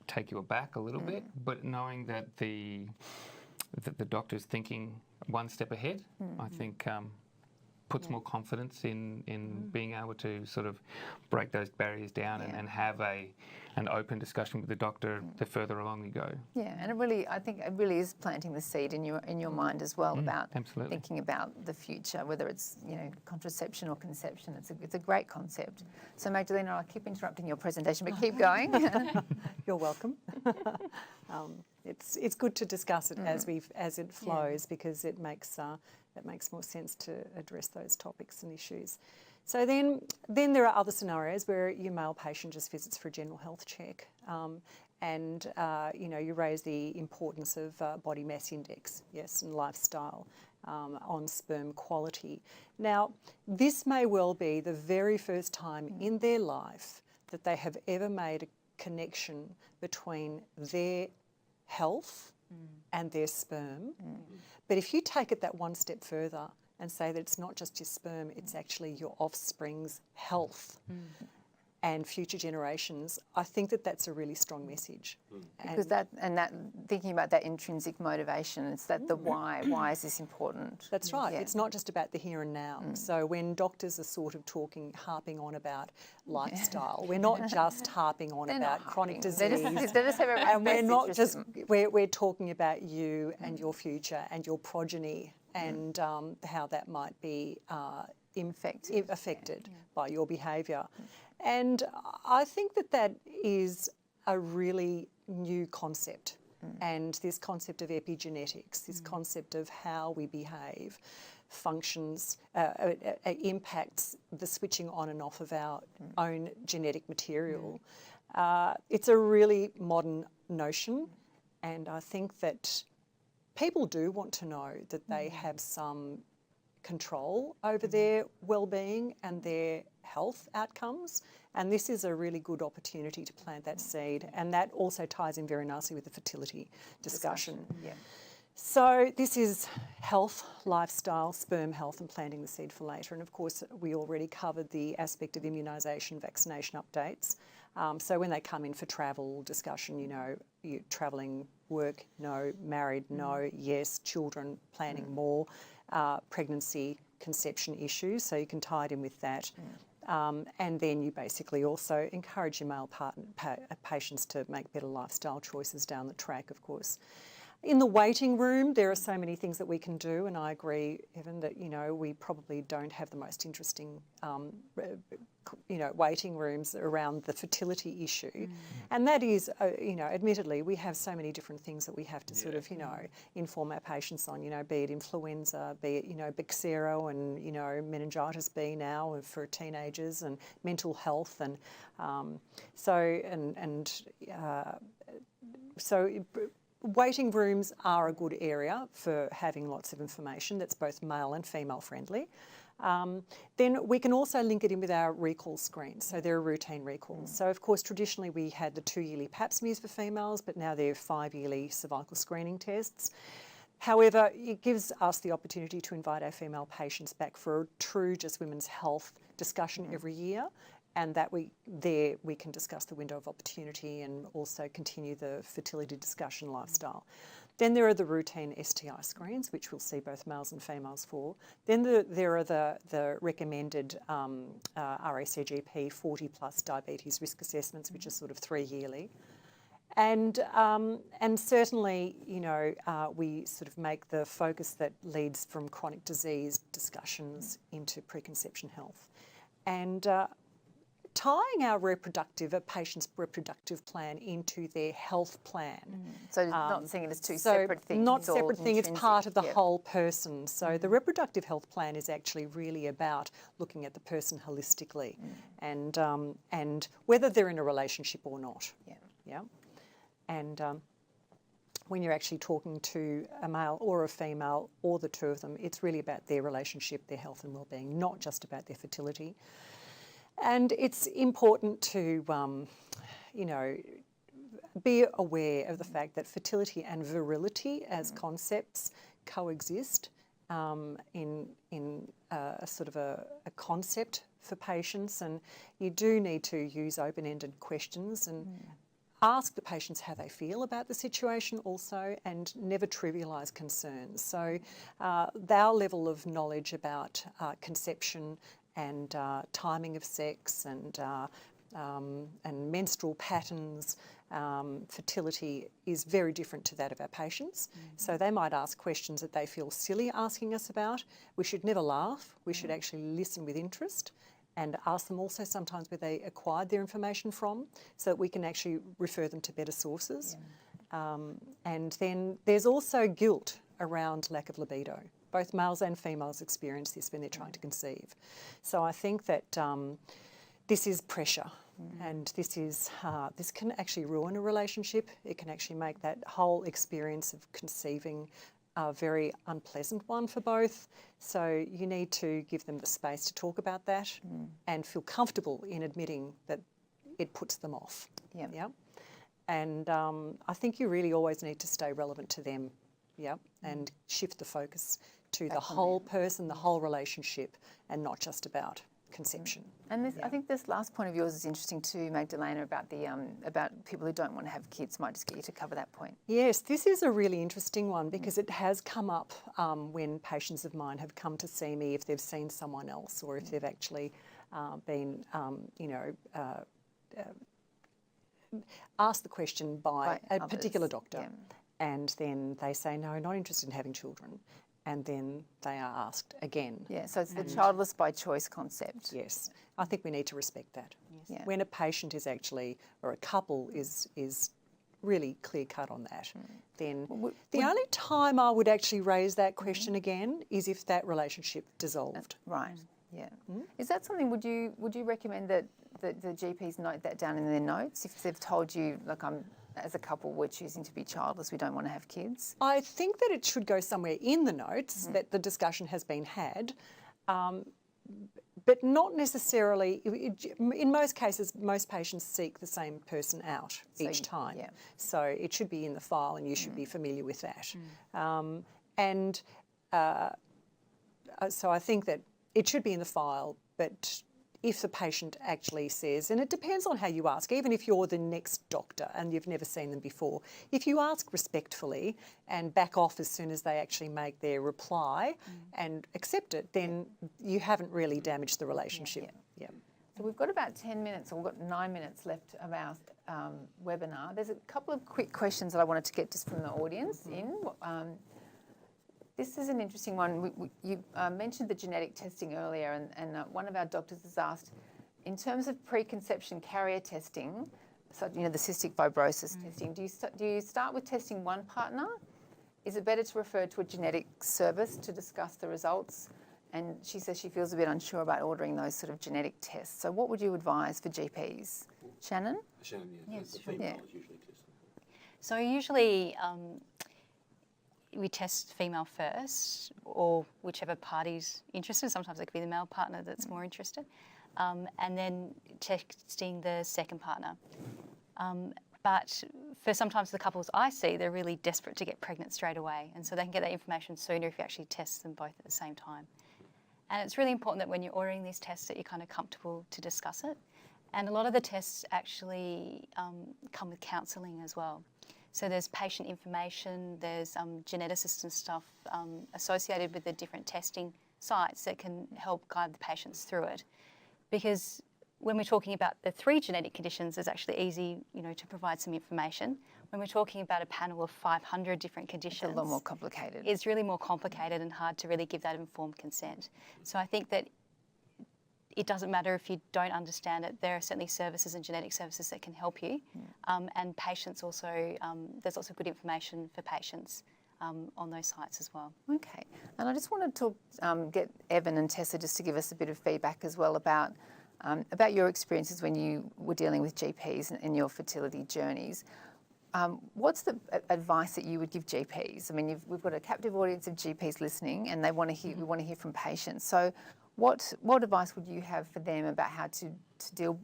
take you aback a little bit, but knowing that the doctor's thinking one step ahead, I think puts more confidence in being able to sort of break those barriers down and have an open discussion with the doctor the further along you go. Yeah, and I think it really is planting the seed in your mind as well about thinking about the future, whether it's contraception or conception. It's a great concept. So Magdalena, I'll keep interrupting your presentation, but keep going. You're welcome. It's good to discuss it as it flows, because it makes more sense to address those topics and issues. So then there are other scenarios where your male patient just visits for a general health check, and you raise the importance of body mass index, yes, and lifestyle, on sperm quality. Now, this may well be the very first time in their life that they have ever made a connection between their health and their sperm. But if you take it that one step further and say that it's not just your sperm, it's actually your offspring's health and future generations, I think that that's a really strong message. Because thinking about that intrinsic motivation, it's that the why is this important? That's right. Yeah. It's not just about the here and now. So when doctors are sort of harping on about lifestyle, we're not just harping on about chronic disease. And we're not just, we're talking about you and your future and your progeny and how that might be affected by your behaviour. And I think that is a really new concept. And this concept of epigenetics, this concept of how we behave, functions, impacts the switching on and off of our own genetic material. It's a really modern notion, and I think that people do want to know that they have some control over their well-being and their health outcomes, and this is a really good opportunity to plant that seed, and that also ties in very nicely with the fertility discussion. Yeah. So this is health, lifestyle, sperm health, and planting the seed for later. And of course, we already covered the aspect of immunisation, vaccination updates. So when they come in for travel discussion, you know, you travelling, work, no, married, no, yes, children, planning more, pregnancy, conception issues, so you can tie it in with that. And then you basically also encourage your male patients to make better lifestyle choices down the track, of course. In the waiting room, there are so many things that we can do, and I agree, Evan, that, you know, we probably don't have the most interesting, you know, waiting rooms around the fertility issue. And that is, you know, admittedly, we have so many different things that we have to sort of, you know, inform our patients on, you know, be it influenza, be it, you know, Bexsero and, you know, meningitis B now for teenagers, and mental health, and waiting rooms are a good area for having lots of information that's both male and female friendly. Then we can also link it in with our recall screens. So there are routine recalls. So of course, traditionally we had the 2-yearly pap smears for females, but now they're 5-yearly cervical screening tests. However, it gives us the opportunity to invite our female patients back for a true just women's health discussion every year, and that we can discuss the window of opportunity and also continue the fertility discussion lifestyle. Then there are the routine STI screens, which we'll see both males and females for. Then there are the recommended RACGP 40+ diabetes risk assessments, which are sort of 3-yearly. And certainly, you know, we sort of make the focus that leads from chronic disease discussions into preconception health. And tying our a patient's reproductive plan into their health plan. So not seeing it as two separate things. Not it's all separate thing, it's part of the intrinsic, whole person. So the reproductive health plan is actually really about looking at the person holistically, and whether they're in a relationship or not. Yeah. And when you're actually talking to a male or a female or the two of them, it's really about their relationship, their health and well-being, not just about their fertility. And it's important to, you know, be aware of the fact that fertility and virility as concepts coexist in a sort of a concept for patients, and you do need to use open-ended questions and ask the patients how they feel about the situation also, and never trivialise concerns. So our level of knowledge about conception and timing of sex and menstrual patterns, fertility is very different to that of our patients. So they might ask questions that they feel silly asking us about. We should never laugh. We should actually listen with interest and ask them also sometimes where they acquired their information from, so that we can actually refer them to better sources. And then there's also guilt around lack of libido. Both males and females experience this when they're trying to conceive. So I think that this is pressure, and this can actually ruin a relationship. It can actually make that whole experience of conceiving a very unpleasant one for both. So you need to give them the space to talk about that and feel comfortable in admitting that it puts them off. Yeah. And I think you really always need to stay relevant to them. Yeah, and shift the focus to the whole person, the whole relationship, and not just about conception. And this, I think this last point of yours is interesting too, Magdalena, about the about people who don't want to have kids. Might just get you to cover that point. Yes, this is a really interesting one because it has come up when patients of mine have come to see me if they've seen someone else or if they've actually been, you know, asked the question by a others. particular doctor. And then they say, no, not interested in having children. and then they are asked again. Yeah, so it's the childless by choice concept. Yes, I think we need to respect that. Yeah. When a patient is actually, or a couple is really clear cut on that, then the only time I would actually raise that question again is if that relationship dissolved. Right. Yeah. Is that something? Would you recommend that the GPs note that down in their notes if they've told you, like, as a couple, we're choosing to be childless, we don't want to have kids? I think that it should go somewhere in the notes that the discussion has been had, but not necessarily. In most cases, most patients seek the same person out each time. Yeah. So it should be in the file, and you should be familiar with that. So I think that it should be in the file, but if the patient actually says, and it depends on how you ask, even if you're the next doctor and you've never seen them before, if you ask respectfully and back off as soon as they actually make their reply and accept it, then you haven't really damaged the relationship. Yeah. So we've got about 10 minutes, or we've got 9 minutes left of our webinar. There's a couple of quick questions that I wanted to get just from the audience in. This is an interesting one. You mentioned the genetic testing earlier, and one of our doctors has asked, in terms of preconception carrier testing, so the cystic fibrosis testing, do you start with testing one partner? Is it better to refer to a genetic service to discuss the results? And she says she feels a bit unsure about ordering those sort of genetic tests. So what would you advise for GPs? Shannon? Shannon, Yes, the sure. females usually test them. So usually we test female first, or whichever party's interested. Sometimes it could be the male partner that's more interested, and then testing the second partner. But for sometimes the couples I see, they're really desperate to get pregnant straight away, and so they can get that information sooner if you actually test them both at the same time. And it's really important that when you're ordering these tests that you're kind of comfortable to discuss it. And a lot of the tests actually come with counselling as well. So there's patient information, there's geneticists and stuff associated with the different testing sites that can help guide the patients through it. Because when we're talking about the 3 genetic conditions, it's actually easy, to provide some information. When we're talking about a panel of 500 different conditions, It's a lot more complicated. It's really more complicated and hard to really give that informed consent. So I think that it doesn't matter if you don't understand it. There are certainly services and genetic services that can help you. And patients also, there's lots of good information for patients on those sites as well. Okay. And I just wanted to get Evan and Tessa just to give us a bit of feedback as well about your experiences when you were dealing with GPs in your fertility journeys. What's the advice that you would give GPs? I mean, we've got a captive audience of GPs listening, and we want to hear from patients. So what advice would you have for them about how to deal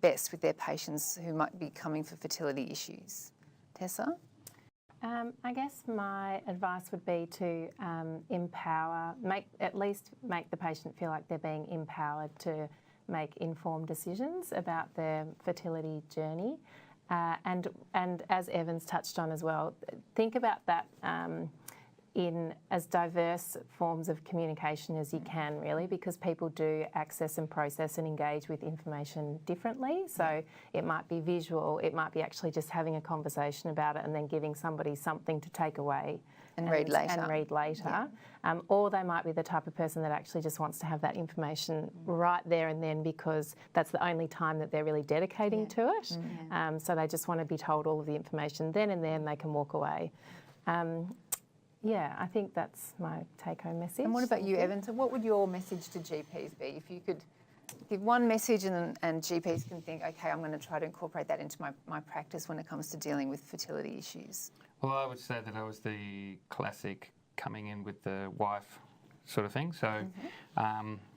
best with their patients who might be coming for fertility issues? Tessa? I guess my advice would be to empower, at least make the patient feel like they're being empowered to make informed decisions about their fertility journey. And as Evans touched on as well, think about that in as diverse forms of communication as you can, really, because people do access and process and engage with information differently. So it might be visual, it might be actually just having a conversation about it and then giving somebody something to take away and read later. Yeah. Or they might be the type of person that actually just wants to have that information right there and then, because that's the only time that they're really dedicating to it. So they just want to be told all of the information then and there, and they can walk away. I think that's my take-home message. And what about you, Evan? So what would your message to GPs be? If you could give one message and GPs can think, okay, I'm going to try to incorporate that into my practice when it comes to dealing with fertility issues. Well, I would say that I was the classic coming in with the wife sort of thing. So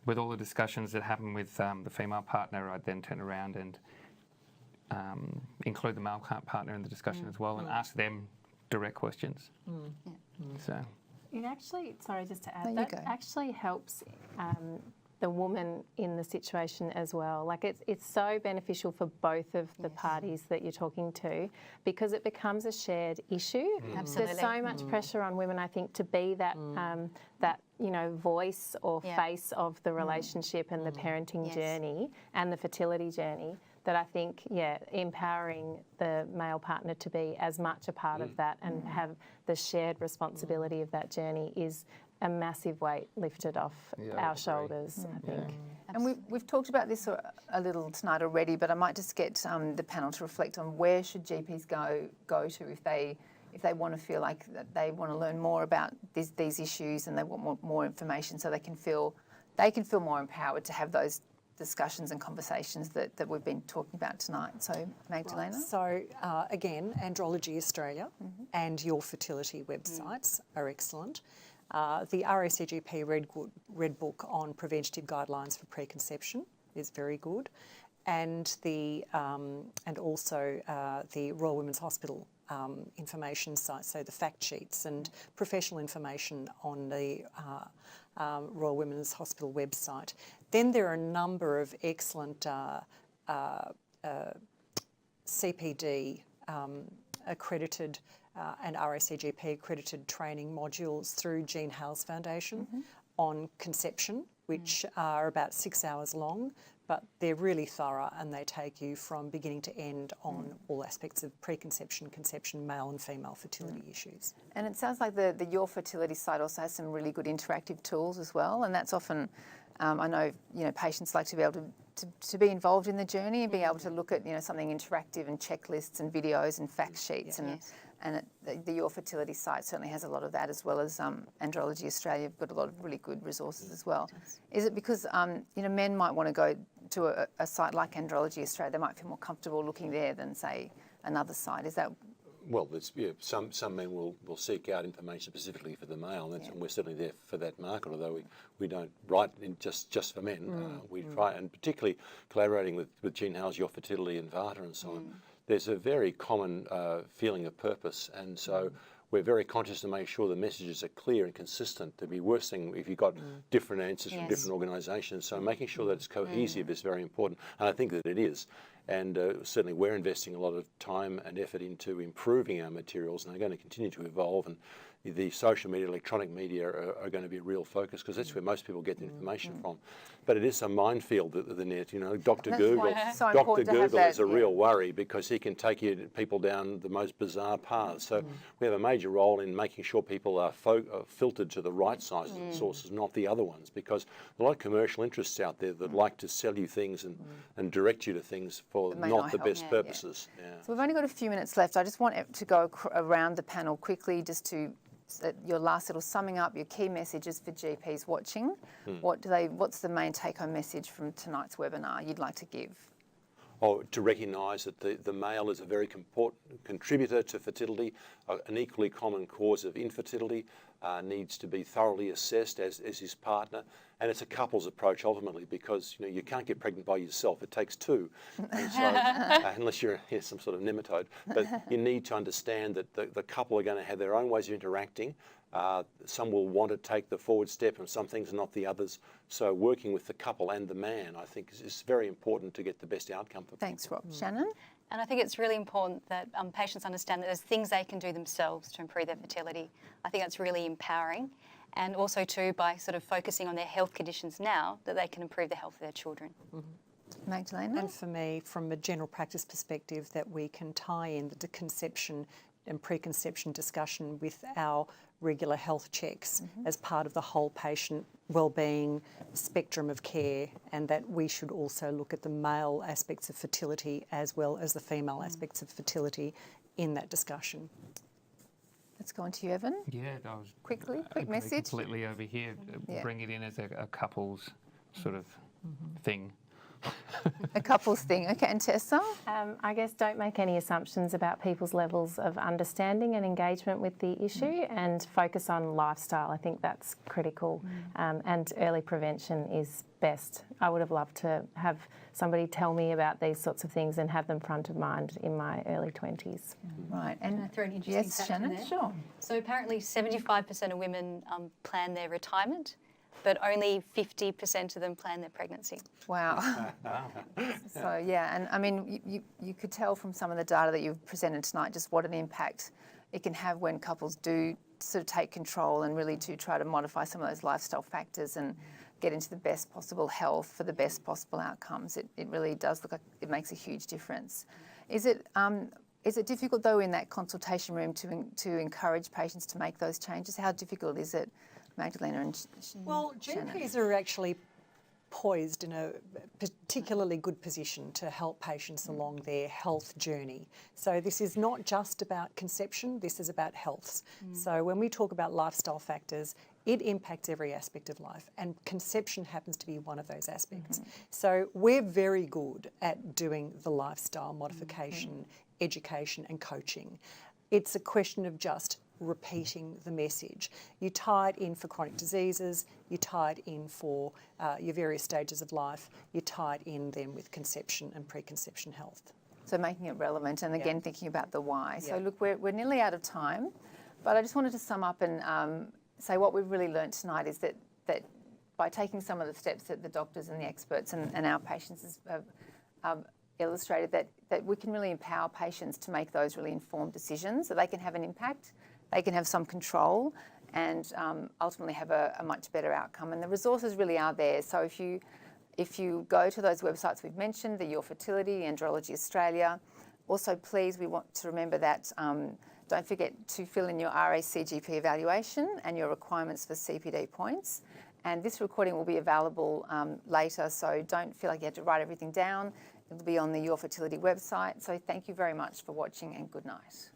with all the discussions that happen with the female partner, I'd then turn around and include the male partner in the discussion as well and ask them direct questions. So it actually, sorry, just to add, there that actually helps the woman in the situation as well. Like it's so beneficial for both of the parties that you're talking to, because it becomes a shared issue. Absolutely. There's so much pressure on women, I think, to be that voice or face of the relationship and the parenting journey and the fertility journey, that I think, empowering the male partner to be as much a part of that and have the shared responsibility of that journey is a massive weight lifted off our shoulders, I think. And we've talked about this a little tonight already, but I might just get the panel to reflect on where should GPs go to if they want to feel like that they want to learn more about these issues and they want more information, so they can feel more empowered to have those discussions and conversations that we've been talking about tonight. So, Magdalena? So, again, Andrology Australia and Your Fertility websites are excellent. The RACGP Red Book on Preventative Guidelines for Preconception is very good, and also the Royal Women's Hospital information site, so the fact sheets and professional information on the Royal Women's Hospital website. Then there are a number of excellent CPD accredited and RACGP accredited training modules through Jean Hales Foundation on conception, which are about 6 hours long, but they're really thorough and they take you from beginning to end on all aspects of preconception, conception, male and female fertility issues. And it sounds like the Your Fertility site also has some really good interactive tools as well, and that's often, I know, patients like to be able to be involved in the journey and be able to look at, something interactive and checklists and videos and fact sheets and the Your Fertility site certainly has a lot of that, as well as Andrology Australia have got a lot of really good resources as well. Is it because, men might want to go to a site like Andrology Australia, they might feel more comfortable looking there than, say, another site? Is that... Well, some men will seek out information specifically for the male, and we're certainly there for that market, although we don't write in just for men. We try, and particularly collaborating with Jean Hales, Your Fertility and Vata and so on, there's a very common feeling of purpose, and so we're very conscious to make sure the messages are clear and consistent. There'd be worse thing if you've got different answers from different organisations, so making sure that it's cohesive is very important, and I think that it is. And certainly we're investing a lot of time and effort into improving our materials, and they're going to continue to evolve, and the social media, electronic media are going to be a real focus because that's where most people get the information from. But it is a minefield, the net. Dr. Google is a real worry because he can take people down the most bizarre paths. So we have a major role in making sure people are filtered to the right sources, not the other ones, because a lot of commercial interests out there that like to sell you things and direct you to things for not the best purposes. So we've only got a few minutes left. I just want to go around the panel quickly just to your last little summing up, your key messages for GPs watching. What's the main take-home message from tonight's webinar you'd like to give? To recognise that the male is a very important contributor to fertility, an equally common cause of infertility, needs to be thoroughly assessed as his partner, and it's a couple's approach ultimately, because you can't get pregnant by yourself. It takes two, and so, unless you're some sort of nematode. But you need to understand that the couple are going to have their own ways of interacting. Some will want to take the forward step and some things not the others. So working with the couple and the man, I think, is very important to get the best outcome for people. Thanks, Rob. Shannon? And I think it's really important that patients understand that there's things they can do themselves to improve their fertility. I think that's really empowering. And also too, by sort of focusing on their health conditions now, that they can improve the health of their children. Magdalena? And for me, from a general practice perspective, that we can tie in the conception and preconception discussion with our regular health checks as part of the whole patient wellbeing spectrum of care, and that we should also look at the male aspects of fertility as well as the female aspects of fertility in that discussion. Let's go on to you, Evan. Yeah, I was Quick agree message. completely over here. Bring it in as a couple's sort of thing. A couple's thing. Okay, and Tessa? I guess don't make any assumptions about people's levels of understanding and engagement with the issue, and focus on lifestyle. I think that's critical, and early prevention is best. I would have loved to have somebody tell me about these sorts of things and have them front of mind in my early 20s. Right. Can I throw an interesting yes, fact Shannon? in there? Sure. So apparently 75% of women plan their retirement, but only 50% of them plan their pregnancy. Wow. So, yeah, and I mean, you could tell from some of the data that you've presented tonight just what an impact it can have when couples do sort of take control and really to try to modify some of those lifestyle factors and get into the best possible health for the best possible outcomes. It really does look like it makes a huge difference. Is it difficult though in that consultation room to encourage patients to make those changes? How difficult is it, Magdalena and Well, GPs are actually poised in a particularly good position to help patients along their health journey. So this is not just about conception, this is about health. So when we talk about lifestyle factors, it impacts every aspect of life, and conception happens to be one of those aspects. So we're very good at doing the lifestyle modification, education and coaching. It's a question of just repeating the message. You tie it in for chronic diseases, you tie it in for your various stages of life, you tie it in then with conception and preconception health. So making it relevant, and again thinking about the why. So Yeah. look, we're nearly out of time, but I just wanted to sum up and say what we've really learnt tonight is that by taking some of the steps that the doctors and the experts and our patients have illustrated, that we can really empower patients to make those really informed decisions, so they can have an impact, they can have some control, and ultimately have a much better outcome. And the resources really are there. So if you go to those websites we've mentioned, the Your Fertility, Andrology Australia, also please, we want to remember that don't forget to fill in your RACGP evaluation and your requirements for CPD points. And this recording will be available later, so don't feel like you have to write everything down. It'll be on the Your Fertility website. So thank you very much for watching, and good night.